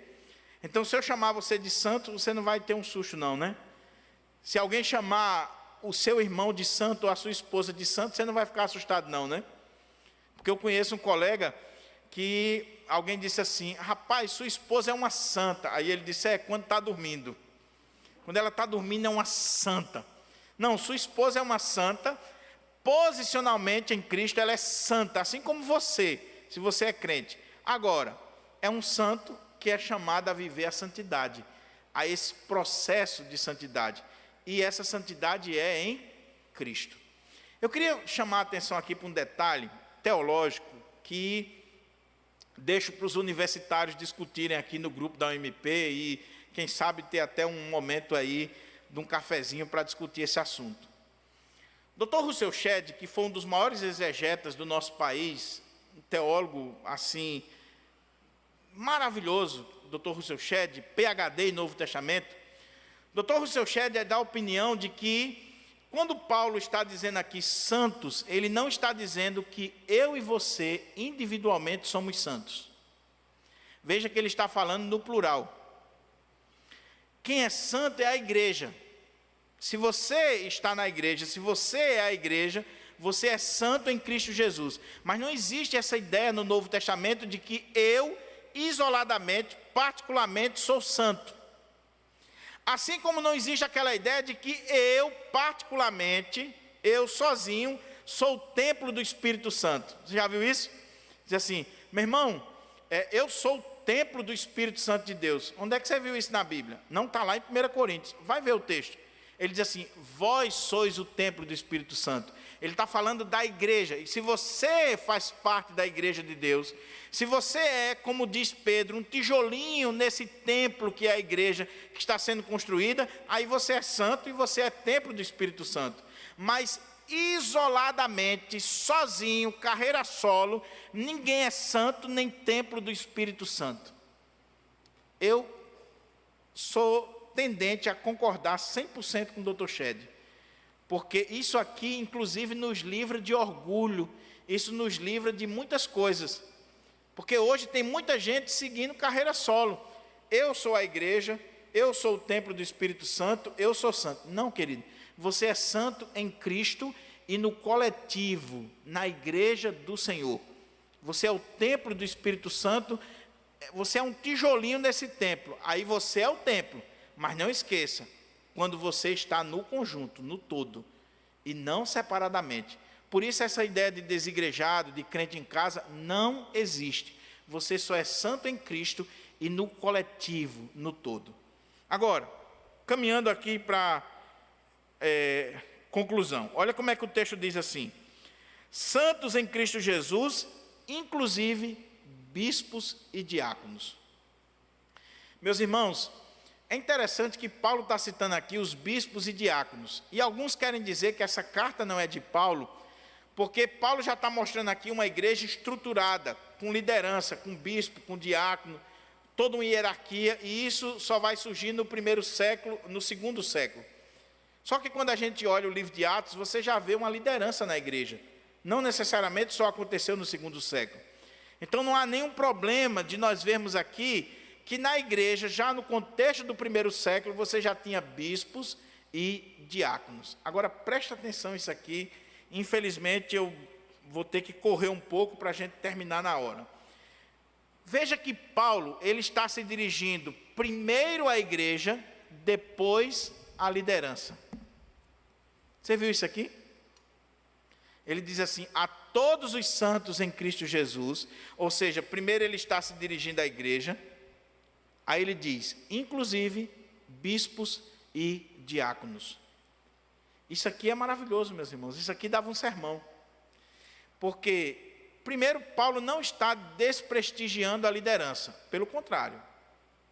Então, se eu chamar você de santo, você não vai ter um susto não, né? Se alguém chamar o seu irmão de santo ou a sua esposa de santo, você não vai ficar assustado não, né? Porque eu conheço um colega que alguém disse assim, rapaz, sua esposa é uma santa. Aí ele disse, quando está dormindo. Quando ela está dormindo é uma santa. Não, sua esposa é uma santa, posicionalmente em Cristo ela é santa, assim como você, se você é crente. Agora, é um santo que é chamado a viver a santidade, a esse processo de santidade. E essa santidade é em Cristo. Eu queria chamar a atenção aqui para um detalhe teológico que deixo para os universitários discutirem aqui no grupo da UMP e quem sabe ter até um momento aí de um cafezinho para discutir esse assunto. Dr. Russell Shedd, que foi um dos maiores exegetas do nosso país, um teólogo assim maravilhoso, Dr. Russell Shedd, PhD em Novo Testamento. Dr. Russell Shedd é da opinião de que quando Paulo está dizendo aqui santos, ele não está dizendo que eu e você individualmente somos santos. Veja que ele está falando no plural. Quem é santo é a igreja. Se você está na igreja, se você é a igreja, você é santo em Cristo Jesus. Mas não existe essa ideia no Novo Testamento de que eu, isoladamente, particularmente, sou santo. Assim como não existe aquela ideia de que eu, particularmente, eu sozinho, sou o templo do Espírito Santo. Você já viu isso? Diz assim, meu irmão, eu sou o templo do Espírito Santo de Deus. Onde é que você viu isso na Bíblia? Não está lá em 1 Coríntios. Vai ver o texto. Ele diz assim, vós sois o templo do Espírito Santo. Ele está falando da igreja. E se você faz parte da igreja de Deus, se você é, como diz Pedro, um tijolinho nesse templo que é a igreja que está sendo construída, aí você é santo e você é templo do Espírito Santo. Mas isoladamente, sozinho, carreira solo, ninguém é santo nem templo do Espírito Santo. Eu sou tendente a concordar 100% com o Dr. Shedd, porque isso aqui, inclusive, nos livra de orgulho, isso nos livra de muitas coisas, porque hoje tem muita gente seguindo carreira solo. Eu sou a igreja, eu sou o templo do Espírito Santo, eu sou santo. Não, querido, você é santo em Cristo e no coletivo, na igreja do Senhor. Você é o templo do Espírito Santo, você é um tijolinho nesse templo, aí você é o templo. Mas não esqueça, quando você está no conjunto, no todo, e não separadamente. Por isso essa ideia de desigrejado, de crente em casa, não existe. Você só é santo em Cristo e no coletivo, no todo. Agora, caminhando aqui para conclusão. Olha como é que o texto diz assim. Santos em Cristo Jesus, inclusive bispos e diáconos. Meus irmãos, é interessante que Paulo está citando aqui os bispos e diáconos. E alguns querem dizer que essa carta não é de Paulo, porque Paulo já está mostrando aqui uma igreja estruturada, com liderança, com bispo, com diácono, toda uma hierarquia, e isso só vai surgir no primeiro século, no segundo século. Só que quando a gente olha o livro de Atos, você já vê uma liderança na igreja. Não necessariamente só aconteceu no segundo século. Então não há nenhum problema de nós vermos aqui que na igreja, já no contexto do primeiro século, você já tinha bispos e diáconos. Agora, presta atenção nisso aqui. Infelizmente, eu vou ter que correr um pouco para a gente terminar na hora. Veja que Paulo, ele está se dirigindo primeiro à igreja, depois à liderança. Você viu isso aqui? Ele diz assim, a todos os santos em Cristo Jesus, ou seja, primeiro ele está se dirigindo à igreja, aí ele diz, inclusive, bispos e diáconos. Isso aqui é maravilhoso, meus irmãos, isso aqui dava um sermão. Porque, primeiro, Paulo não está desprestigiando a liderança, pelo contrário,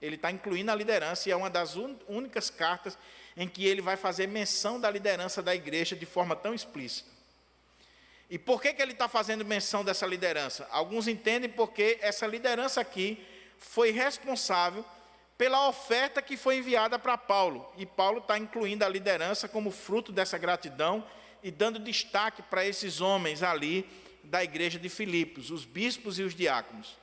ele está incluindo a liderança, e é uma das únicas cartas em que ele vai fazer menção da liderança da igreja de forma tão explícita. E por que ele está fazendo menção dessa liderança? Alguns entendem porque essa liderança aqui foi responsável pela oferta que foi enviada para Paulo. E Paulo está incluindo a liderança como fruto dessa gratidão e dando destaque para esses homens ali da igreja de Filipos, os bispos e os diáconos.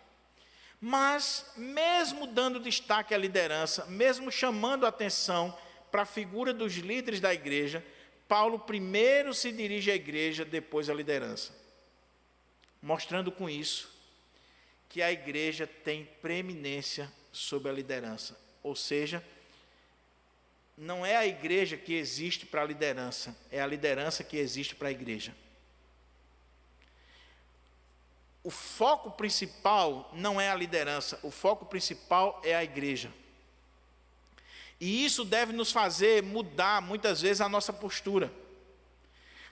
Mas, mesmo dando destaque à liderança, mesmo chamando a atenção para a figura dos líderes da igreja, Paulo primeiro se dirige à igreja, depois à liderança, mostrando com isso que a igreja tem preeminência sobre a liderança. Ou seja, não é a igreja que existe para a liderança, é a liderança que existe para a igreja. O foco principal não é a liderança, o foco principal é a igreja. E isso deve nos fazer mudar, muitas vezes, a nossa postura.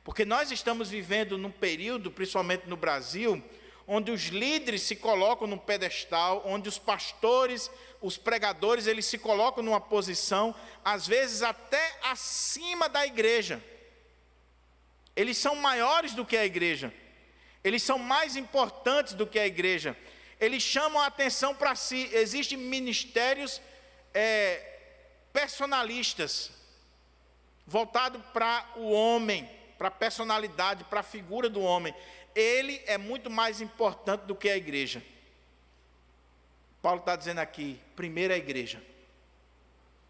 Porque nós estamos vivendo num período, principalmente no Brasil, onde os líderes se colocam num pedestal, onde os pastores, os pregadores, eles se colocam numa posição, às vezes até acima da igreja. Eles são maiores do que a igreja. Eles são mais importantes do que a igreja. Eles chamam a atenção para si. Existem ministérios personalistas, voltados para o homem, para a personalidade, para a figura do homem. Ele é muito mais importante do que a igreja. Paulo está dizendo aqui, primeiro a igreja.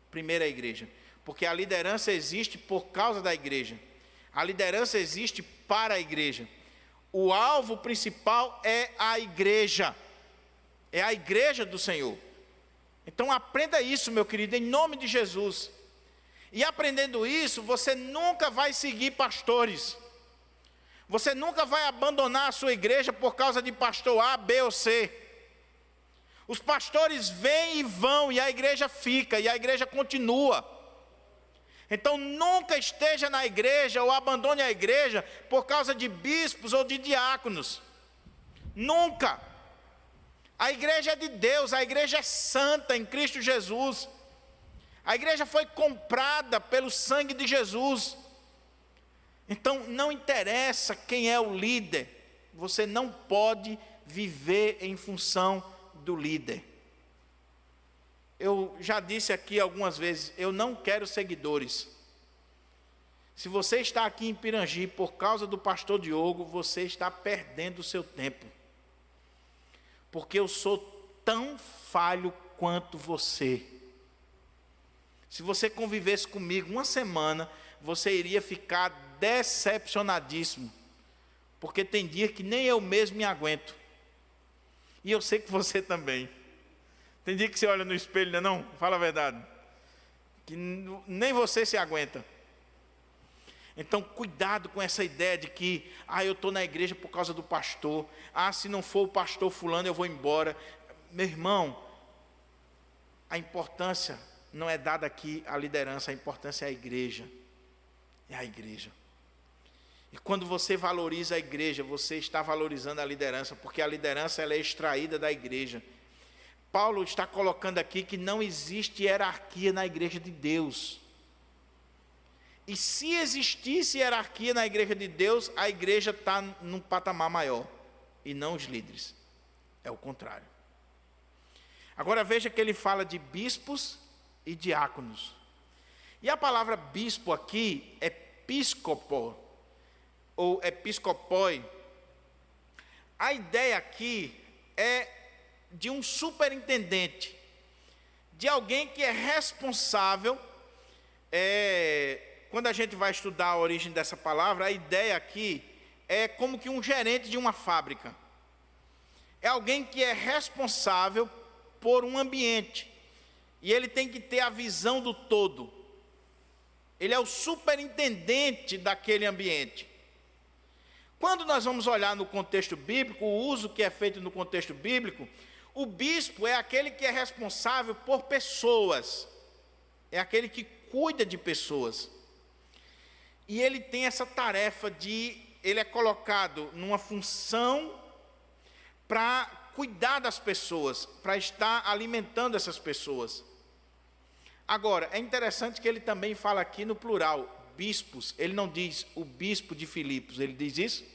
Primeiro a igreja. Porque a liderança existe por causa da igreja. A liderança existe para a igreja. O alvo principal é a igreja. É a igreja do Senhor. Então aprenda isso, meu querido, em nome de Jesus. E aprendendo isso, você nunca vai seguir pastores. Você nunca vai abandonar a sua igreja por causa de pastor A, B ou C. Os pastores vêm e vão, e a igreja fica, e a igreja continua. Então nunca esteja na igreja ou abandone a igreja por causa de bispos ou de diáconos. Nunca. A igreja é de Deus, a igreja é santa em Cristo Jesus. A igreja foi comprada pelo sangue de Jesus. Então não interessa quem é o líder, você não pode viver em função do líder. Eu já disse aqui algumas vezes, eu não quero seguidores. Se você está aqui em Pirangi por causa do pastor Diogo, você está perdendo o seu tempo. Porque eu sou tão falho quanto você. Se você convivesse comigo uma semana, você iria ficar decepcionadíssimo. Porque tem dia que nem eu mesmo me aguento. E eu sei que você também. Tem dia que você olha no espelho, não? Fala a verdade. Que nem você se aguenta. Então, cuidado com essa ideia de que, eu estou na igreja por causa do pastor. Se não for o pastor fulano, eu vou embora. Meu irmão, a importância não é dada aqui à liderança, a importância é a igreja. É a igreja. E quando você valoriza a igreja, você está valorizando a liderança, porque a liderança ela é extraída da igreja. Paulo está colocando aqui que não existe hierarquia na igreja de Deus. E se existisse hierarquia na igreja de Deus, a igreja está num patamar maior, e não os líderes. É o contrário. Agora veja que ele fala de bispos e diáconos. E a palavra bispo aqui é episcopo, ou episcopoi. A ideia aqui é de um superintendente, de alguém que é responsável. Quando a gente vai estudar a origem dessa palavra, a ideia aqui é como que um gerente de uma fábrica. É alguém que é responsável por um ambiente, e ele tem que ter a visão do todo. Ele é o superintendente daquele ambiente. Quando nós vamos olhar no contexto bíblico, o uso que é feito no contexto bíblico, o bispo é aquele que é responsável por pessoas, é aquele que cuida de pessoas. E ele tem essa tarefa ele é colocado numa função para cuidar das pessoas, para estar alimentando essas pessoas. Agora, é interessante que ele também fala aqui no plural, bispos. Ele não diz o bispo de Filipos, ele diz isso?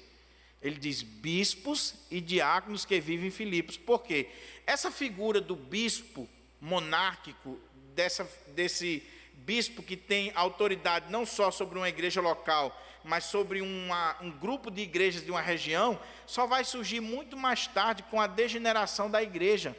Ele diz bispos e diáconos que vivem em Filipos. Por quê? Essa figura do bispo monárquico, desse bispo que tem autoridade não só sobre uma igreja local, mas sobre um grupo de igrejas de uma região, só vai surgir muito mais tarde com a degeneração da igreja,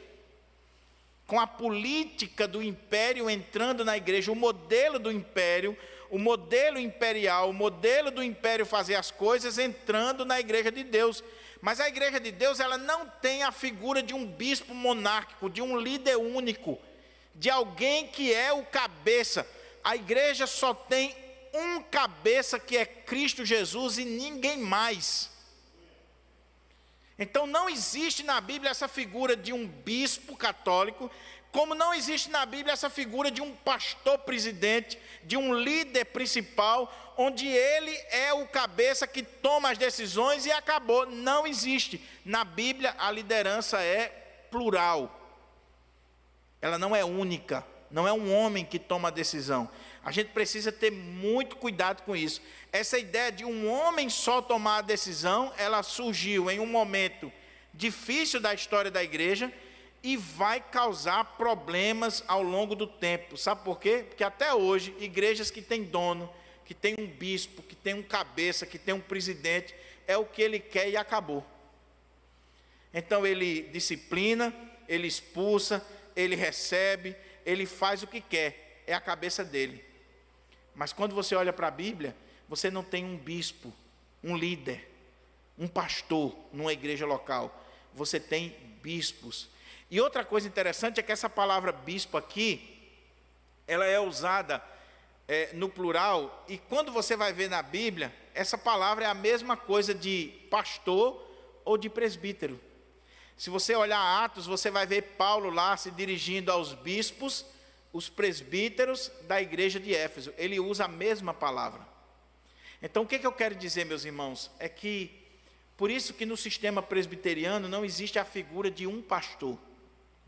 com a política do império entrando na igreja, o modelo do império, o modelo imperial, o modelo do império fazer as coisas entrando na igreja de Deus. Mas a igreja de Deus, ela não tem a figura de um bispo monárquico, de um líder único, de alguém que é o cabeça. A igreja só tem um cabeça, que é Cristo Jesus, e ninguém mais. Então não existe na Bíblia essa figura de um bispo católico, como não existe na Bíblia essa figura de um pastor presidente, de um líder principal, onde ele é o cabeça que toma as decisões e acabou. Não existe. Na Bíblia a liderança é plural. Ela não é única, não é um homem que toma a decisão. A gente precisa ter muito cuidado com isso. Essa ideia de um homem só tomar a decisão, ela surgiu em um momento difícil da história da igreja e vai causar problemas ao longo do tempo. Sabe por quê? Porque até hoje, igrejas que têm dono, que têm um bispo, que têm um cabeça, que têm um presidente, é o que ele quer e acabou. Então ele disciplina, ele expulsa, ele recebe, ele faz o que quer, é a cabeça dele. Mas quando você olha para a Bíblia, você não tem um bispo, um líder, um pastor numa igreja local. Você tem bispos. E outra coisa interessante é que essa palavra bispo aqui, ela é usada no plural, e quando você vai ver na Bíblia, essa palavra é a mesma coisa de pastor ou de presbítero. Se você olhar Atos, você vai ver Paulo lá se dirigindo aos bispos, os presbíteros da igreja de Éfeso. Ele usa a mesma palavra. Então o que eu quero dizer, meus irmãos, é que por isso que no sistema presbiteriano não existe a figura de um pastor.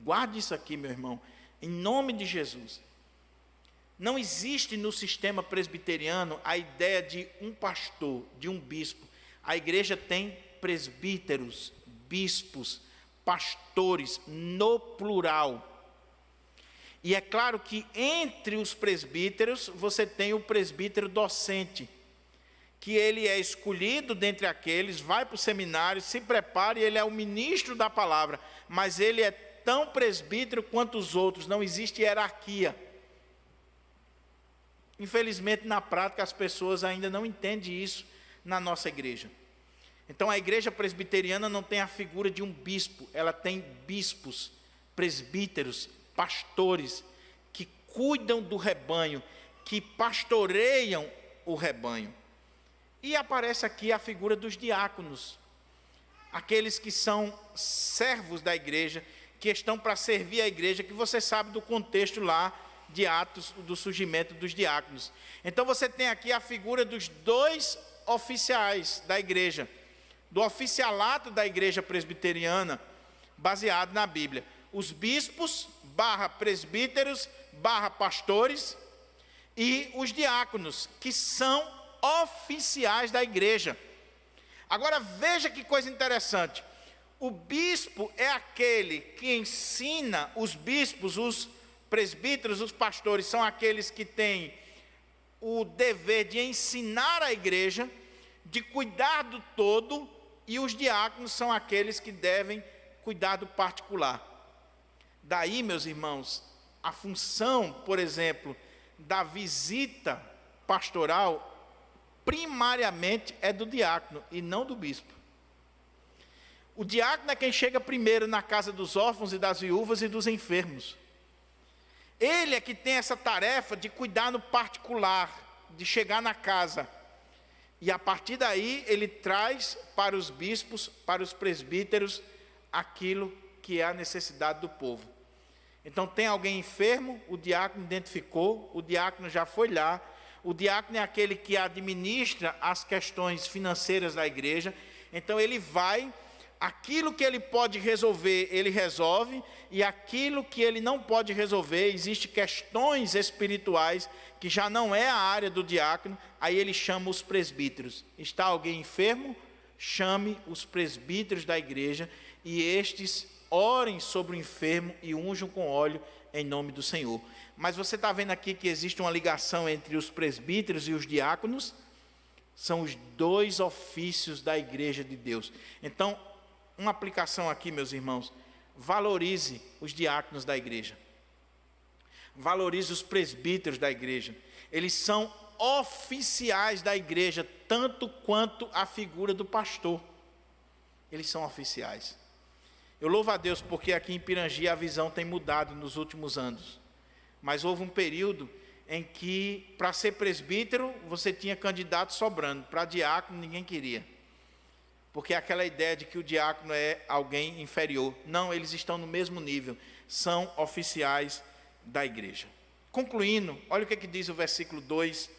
Guarde isso aqui, meu irmão, em nome de Jesus. Não existe no sistema presbiteriano a ideia de um pastor, de um bispo. A igreja tem presbíteros, bispos, pastores, no plural. E é claro que entre os presbíteros, você tem o presbítero docente, que ele é escolhido dentre aqueles, vai para o seminário, se prepara e ele é o ministro da palavra, mas ele é tão presbítero quanto os outros, não existe hierarquia. Infelizmente, na prática, as pessoas ainda não entendem isso na nossa igreja. Então, a igreja presbiteriana não tem a figura de um bispo, ela tem bispos, presbíteros, pastores, que cuidam do rebanho, que pastoreiam o rebanho. E aparece aqui a figura dos diáconos, aqueles que são servos da igreja, que estão para servir a igreja, que você sabe do contexto lá de Atos, do surgimento dos diáconos. Então você tem aqui a figura dos dois oficiais da igreja, do oficialato da igreja presbiteriana, baseado na Bíblia. Os bispos, presbíteros, pastores, e os diáconos, que são oficiais da igreja. Agora veja que coisa interessante. O bispo é aquele que ensina, os bispos, os presbíteros, os pastores, são aqueles que têm o dever de ensinar a igreja, de cuidar do todo, e os diáconos são aqueles que devem cuidar do particular. Daí, meus irmãos, a função, por exemplo, da visita pastoral, primariamente é do diácono e não do bispo. O diácono é quem chega primeiro na casa dos órfãos e das viúvas e dos enfermos. Ele é que tem essa tarefa de cuidar no particular, de chegar na casa. E a partir daí ele traz para os bispos, para os presbíteros, aquilo que é a necessidade do povo. Então tem alguém enfermo, o diácono identificou, o diácono já foi lá. O diácono é aquele que administra as questões financeiras da igreja. Então ele vai, aquilo que ele pode resolver, ele resolve, e aquilo que ele não pode resolver, existem questões espirituais que já não é a área do diácono, aí ele chama os presbíteros. Está alguém enfermo? chame os presbíteros da igreja e estes orem sobre o enfermo e unjam com óleo em nome do Senhor. Mas você está vendo aqui que existe uma ligação entre os presbíteros e os diáconos? São os dois ofícios da igreja de Deus. Então, uma aplicação aqui, meus irmãos, valorize os diáconos da igreja. Valorize os presbíteros da igreja. Eles são oficiais da igreja, tanto quanto a figura do pastor. Eles são oficiais. Eu louvo a Deus porque aqui em Pirangi a visão tem mudado nos últimos anos. Mas houve um período em que, para ser presbítero, você tinha candidato sobrando. Para diácono, ninguém queria. Porque aquela ideia de que o diácono é alguém inferior. Não, eles estão no mesmo nível. São oficiais da igreja. Concluindo, olha o que diz o versículo 2.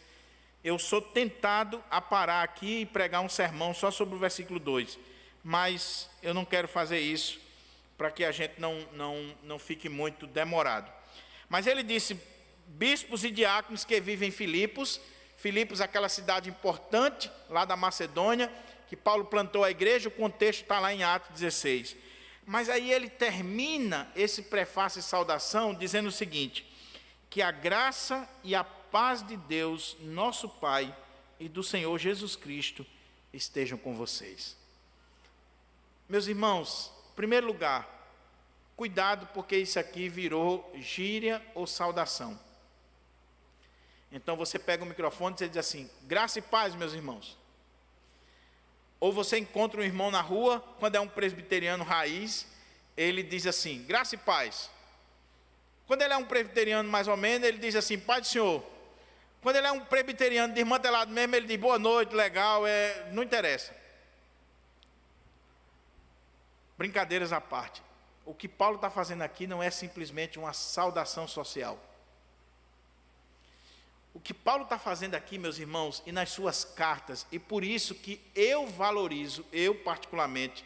Eu sou tentado a parar aqui e pregar um sermão só sobre o versículo 2. Mas eu não quero fazer isso, para que a gente não fique muito demorado. Mas ele disse, bispos e diáconos que vivem em Filipos, aquela cidade importante, lá da Macedônia, que Paulo plantou a igreja, o contexto está lá em Atos 16. Mas aí ele termina esse prefácio e saudação dizendo o seguinte, que a graça e a paz de Deus, nosso Pai, e do Senhor Jesus Cristo, estejam com vocês. Meus irmãos, em primeiro lugar, cuidado porque isso aqui virou gíria ou saudação. Então você pega o microfone e você diz assim, graça e paz, meus irmãos. Ou você encontra um irmão na rua, quando é um presbiteriano raiz, ele diz assim, graça e paz. Quando ele é um presbiteriano mais ou menos, ele diz assim, paz do Senhor. Quando ele é um presbiteriano desmantelado mesmo, ele diz, boa noite, legal, não interessa. Brincadeiras à parte. O que Paulo está fazendo aqui não é simplesmente uma saudação social. O que Paulo está fazendo aqui, meus irmãos, e nas suas cartas, e por isso que eu valorizo, eu particularmente,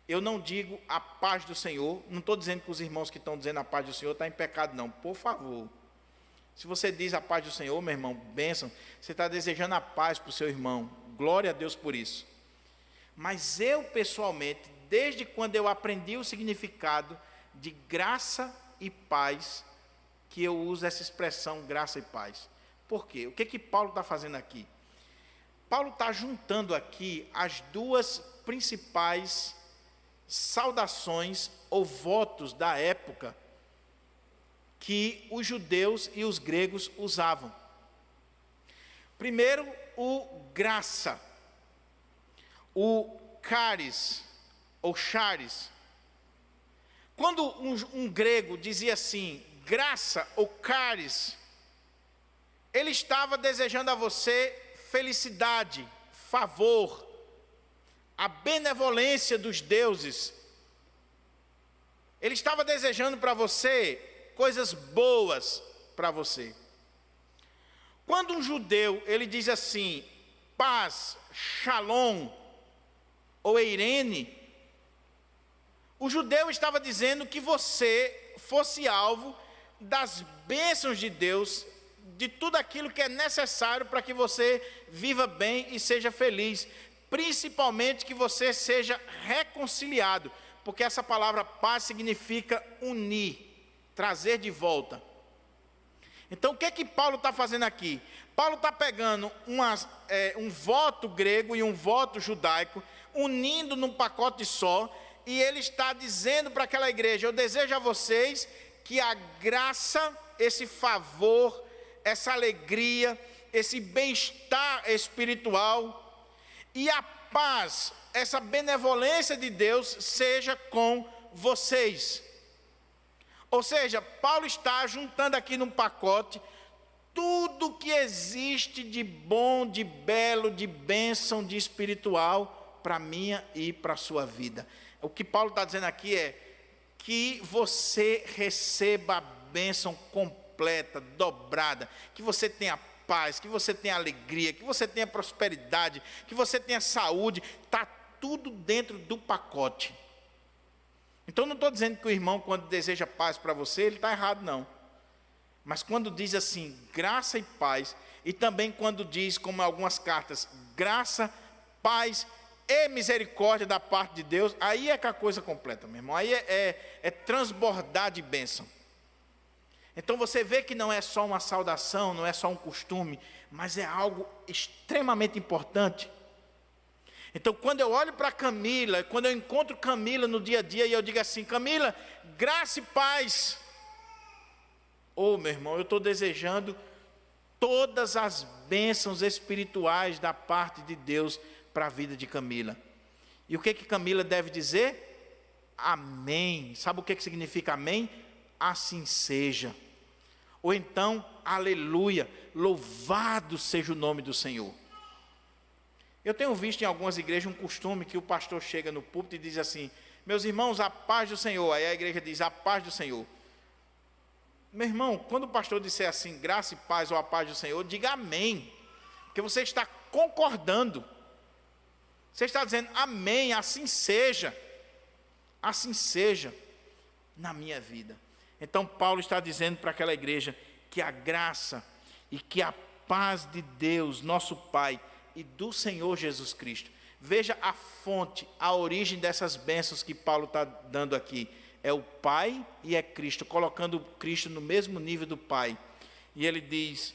eu não digo a paz do Senhor, não estou dizendo que os irmãos que estão dizendo a paz do Senhor estão em pecado, não, por favor. Se você diz a paz do Senhor, meu irmão, bênção, você está desejando a paz para o seu irmão, glória a Deus por isso. Mas eu, pessoalmente, desde quando eu aprendi o significado de graça e paz, que eu uso essa expressão graça e paz. Por quê? O que Paulo está fazendo aqui? Paulo está juntando aqui as duas principais saudações ou votos da época que os judeus e os gregos usavam. Primeiro, o graça, o charis, ou charis. Quando um grego dizia assim, graça ou charis, ele estava desejando a você felicidade, favor, a benevolência dos deuses. Ele estava desejando para você coisas boas para você. Quando um judeu, ele diz assim, paz, shalom, ou eirene, o judeu estava dizendo que você fosse alvo das bênçãos de Deus, de tudo aquilo que é necessário para que você viva bem e seja feliz, principalmente que você seja reconciliado, porque essa palavra paz significa unir, trazer de volta. Então o que Paulo está fazendo aqui? Paulo está pegando um voto grego e um voto judaico, unindo num pacote só, e ele está dizendo para aquela igreja, eu desejo a vocês que a graça, esse favor, essa alegria, esse bem-estar espiritual e a paz, essa benevolência de Deus seja com vocês. Ou seja, Paulo está juntando aqui num pacote tudo que existe de bom, de belo, de bênção, de espiritual para a minha e para a sua vida. O que Paulo está dizendo aqui é que você receba a bênção completa, dobrada, que você tenha paz, que você tenha alegria, que você tenha prosperidade, que você tenha saúde, está tudo dentro do pacote. Então não estou dizendo que o irmão, quando deseja paz para você, ele está errado, não. Mas quando diz assim, graça e paz, e também quando diz, como em algumas cartas, graça, paz e misericórdia da parte de Deus, aí é que a coisa completa, meu irmão. Aí é transbordar de bênção. Então você vê que não é só uma saudação, não é só um costume, mas é algo extremamente importante. Então quando eu olho para Camila, quando eu encontro Camila no dia a dia e eu digo assim: Camila, graça e paz. Meu irmão, eu estou desejando todas as bênçãos espirituais da parte de Deus para a vida de Camila. E o que Camila deve dizer? Amém. Sabe o que significa amém? Assim seja. Ou então, aleluia, louvado seja o nome do Senhor. Eu tenho visto em algumas igrejas um costume que o pastor chega no púlpito e diz assim: meus irmãos, a paz do Senhor. Aí a igreja diz: a paz do Senhor. Meu irmão, quando o pastor disser assim, graça e paz ou a paz do Senhor, diga amém, porque você está concordando, você está dizendo amém, assim seja na minha vida. Então Paulo está dizendo para aquela igreja que a graça e que a paz de Deus, nosso Pai, e do Senhor Jesus Cristo, veja a fonte, a origem dessas bênçãos que Paulo está dando aqui, é o Pai e é Cristo, colocando Cristo no mesmo nível do Pai. E ele diz: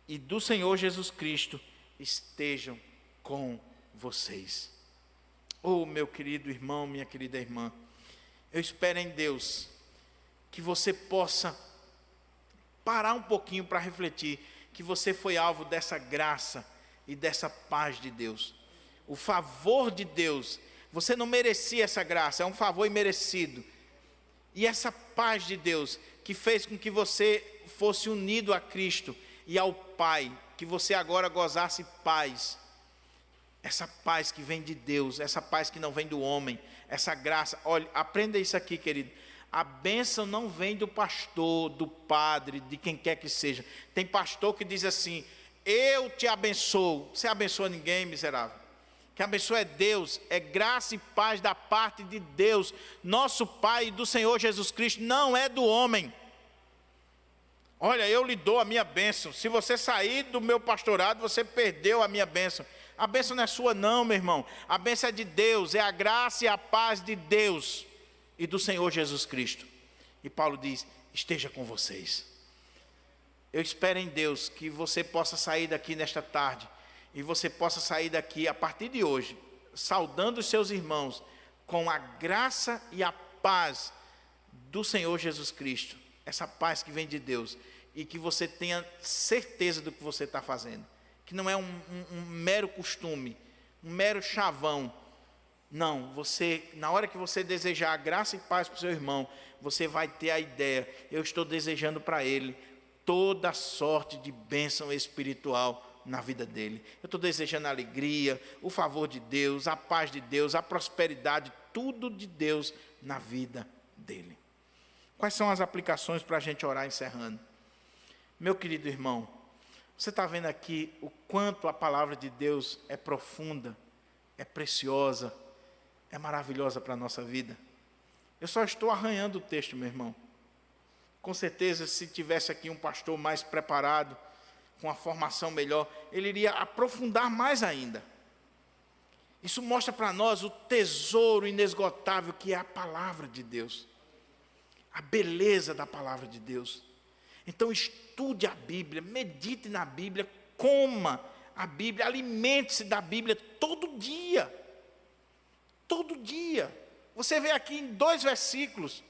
e do Senhor Jesus Cristo estejam com vocês. Meu querido irmão, minha querida irmã, eu espero em Deus que você possa parar um pouquinho para refletir que você foi alvo dessa graça e dessa paz de Deus. O favor de Deus, você não merecia essa graça, é um favor imerecido. E essa paz de Deus, que fez com que você fosse unido a Cristo e ao Pai, que você agora gozasse paz. Essa paz que vem de Deus, essa paz que não vem do homem, essa graça. Olha, aprenda isso aqui, querido. A bênção não vem do pastor, do padre, de quem quer que seja. Tem pastor que diz assim: eu te abençoo. Você abençoa ninguém, miserável. Que abençoa é Deus, é graça e paz da parte de Deus, nosso Pai e do Senhor Jesus Cristo, não é do homem. Olha, eu lhe dou a minha bênção. Se você sair do meu pastorado, você perdeu a minha bênção. A bênção não é sua não, meu irmão. A bênção é de Deus, é a graça e a paz de Deus e do Senhor Jesus Cristo. E Paulo diz: esteja com vocês. Eu espero em Deus que você possa sair daqui nesta tarde, e você possa sair daqui a partir de hoje, saudando os seus irmãos com a graça e a paz do Senhor Jesus Cristo. Essa paz que vem de Deus, e que você tenha certeza do que você está fazendo, que não é um mero costume, um mero chavão. Não, você, na hora que você desejar a graça e paz para o seu irmão, você vai ter a ideia: eu estou desejando para ele toda sorte de bênção espiritual na vida dele. Eu estou desejando a alegria, o favor de Deus, a paz de Deus, a prosperidade, tudo de Deus na vida dele. Quais são as aplicações para a gente orar encerrando? Meu querido irmão, você está vendo aqui o quanto a palavra de Deus é profunda, é preciosa, é maravilhosa para a nossa vida. Eu só estou arranhando o texto, meu irmão. Com certeza, se tivesse aqui um pastor mais preparado, com uma formação melhor, ele iria aprofundar mais ainda. Isso mostra para nós o tesouro inesgotável que é a palavra de Deus, a beleza da palavra de Deus. Então estude a Bíblia, medite na Bíblia, coma a Bíblia, alimente-se da Bíblia todo dia. Todo dia. Você vê aqui em 2 versículos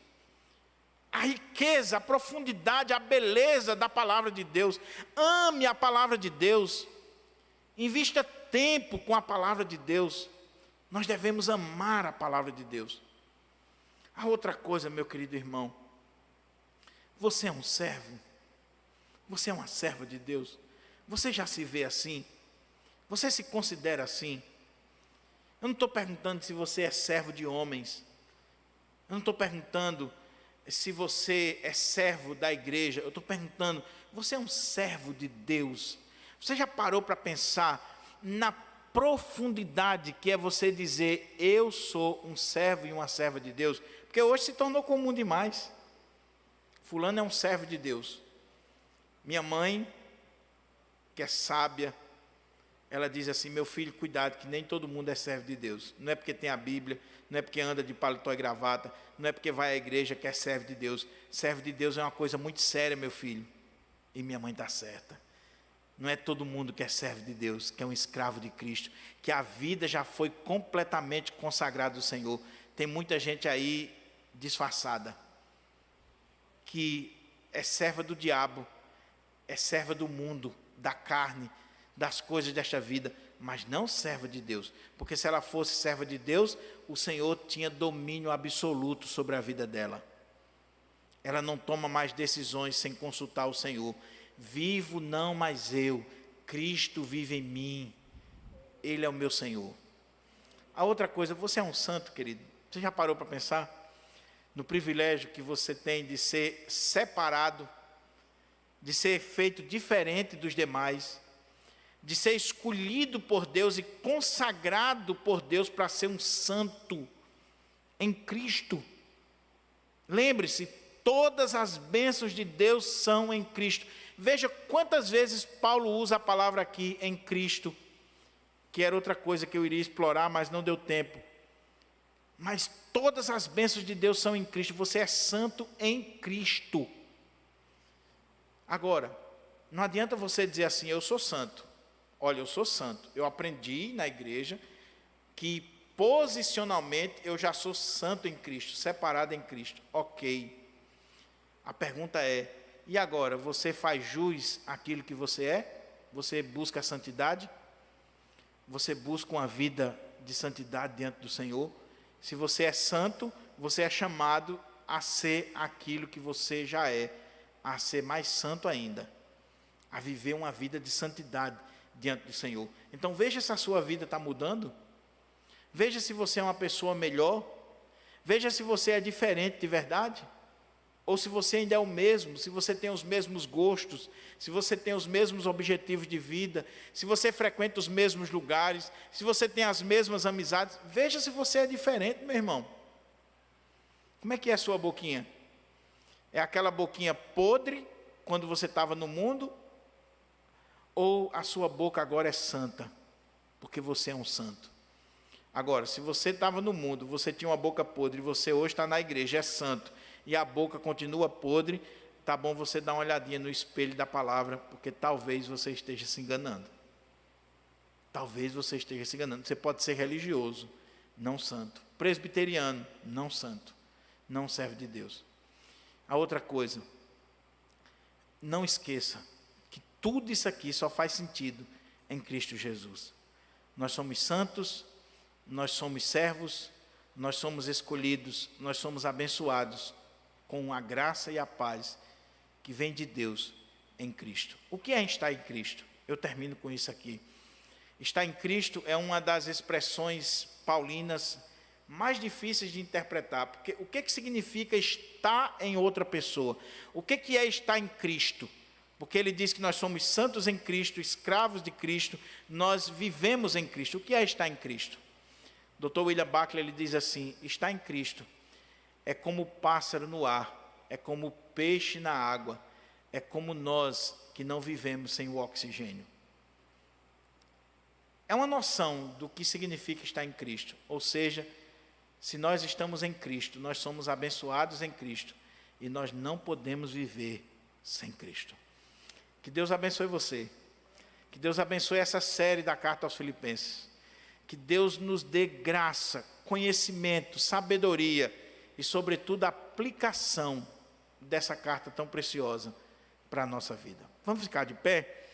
a riqueza, a profundidade, a beleza da palavra de Deus. Ame a palavra de Deus. Invista tempo com a palavra de Deus. Nós devemos amar a palavra de Deus. A outra coisa, meu querido irmão, você é um servo. Você é uma serva de Deus. Você já se vê assim? Você se considera assim? Eu não estou perguntando se você é servo de homens. Eu não estou perguntando se você é servo da igreja. Eu estou perguntando: você é um servo de Deus? Você já parou para pensar na profundidade que é você dizer: eu sou um servo e uma serva de Deus? Porque hoje se tornou comum demais. Fulano é um servo de Deus. Minha mãe, que é sábia, ela diz assim: meu filho, cuidado, que nem todo mundo é servo de Deus. Não é porque tem a Bíblia, não é porque anda de paletó e gravata, não é porque vai à igreja que é servo de Deus. Servo de Deus é uma coisa muito séria, meu filho. E minha mãe está certa. Não é todo mundo que é servo de Deus, que é um escravo de Cristo, que a vida já foi completamente consagrada ao Senhor. Tem muita gente aí disfarçada, que é serva do diabo, é serva do mundo, da carne, das coisas desta vida, mas não serva de Deus. Porque se ela fosse serva de Deus, o Senhor tinha domínio absoluto sobre a vida dela. Ela não toma mais decisões sem consultar o Senhor. Vivo não mais eu, Cristo vive em mim, Ele é o meu Senhor. A outra coisa, você é um santo, querido. Você já parou para pensar no privilégio que você tem de ser separado, de ser feito diferente dos demais, de ser escolhido por Deus e consagrado por Deus para ser um santo em Cristo? Lembre-se, todas as bênçãos de Deus são em Cristo. Veja quantas vezes Paulo usa a palavra aqui, em Cristo, que era outra coisa que eu iria explorar, mas não deu tempo. Mas todas as bênçãos de Deus são em Cristo. Você é santo em Cristo. Agora, não adianta você dizer assim: eu sou santo. Olha, eu sou santo. Eu aprendi na igreja que posicionalmente eu já sou santo em Cristo, separado em Cristo. Ok. A pergunta é: e agora, você faz jus àquilo que você é? Você busca a santidade? Você busca uma vida de santidade diante do Senhor? Se você é santo, você é chamado a ser aquilo que você já é, a ser mais santo ainda, a viver uma vida de santidade diante do Senhor. Então veja se a sua vida está mudando, veja se você é uma pessoa melhor, veja se você é diferente de verdade, ou se você ainda é o mesmo, se você tem os mesmos gostos, se você tem os mesmos objetivos de vida, se você frequenta os mesmos lugares, se você tem as mesmas amizades. Veja se você é diferente, meu irmão. Como é que é a sua boquinha? É aquela boquinha podre, quando você estava no mundo, ou a sua boca agora é santa, porque você é um santo? Agora, se você estava no mundo, você tinha uma boca podre, e você hoje está na igreja, é santo, e a boca continua podre, tá bom você dar uma olhadinha no espelho da palavra, porque talvez você esteja se enganando. Talvez você esteja se enganando. Você pode ser religioso, não santo. Presbiteriano, não santo. Não serve de Deus. A outra coisa, não esqueça que tudo isso aqui só faz sentido em Cristo Jesus. Nós somos santos, nós somos servos, nós somos escolhidos, nós somos abençoados com a graça e a paz que vem de Deus em Cristo. O que é estar em Cristo? Eu termino com isso aqui. Estar em Cristo é uma das expressões paulinas mais difíceis de interpretar, porque o que significa estar em outra pessoa? O que é estar em Cristo? Porque ele diz que nós somos santos em Cristo, escravos de Cristo, nós vivemos em Cristo. O que é estar em Cristo? Dr. William Buckley, ele diz assim: estar em Cristo é como o pássaro no ar, é como o peixe na água, é como nós que não vivemos sem o oxigênio. É uma noção do que significa estar em Cristo, ou seja, se nós estamos em Cristo, nós somos abençoados em Cristo, e nós não podemos viver sem Cristo. Que Deus abençoe você, que Deus abençoe essa série da Carta aos Filipenses, que Deus nos dê graça, conhecimento, sabedoria e, sobretudo, aplicação dessa carta tão preciosa para a nossa vida. Vamos ficar de pé?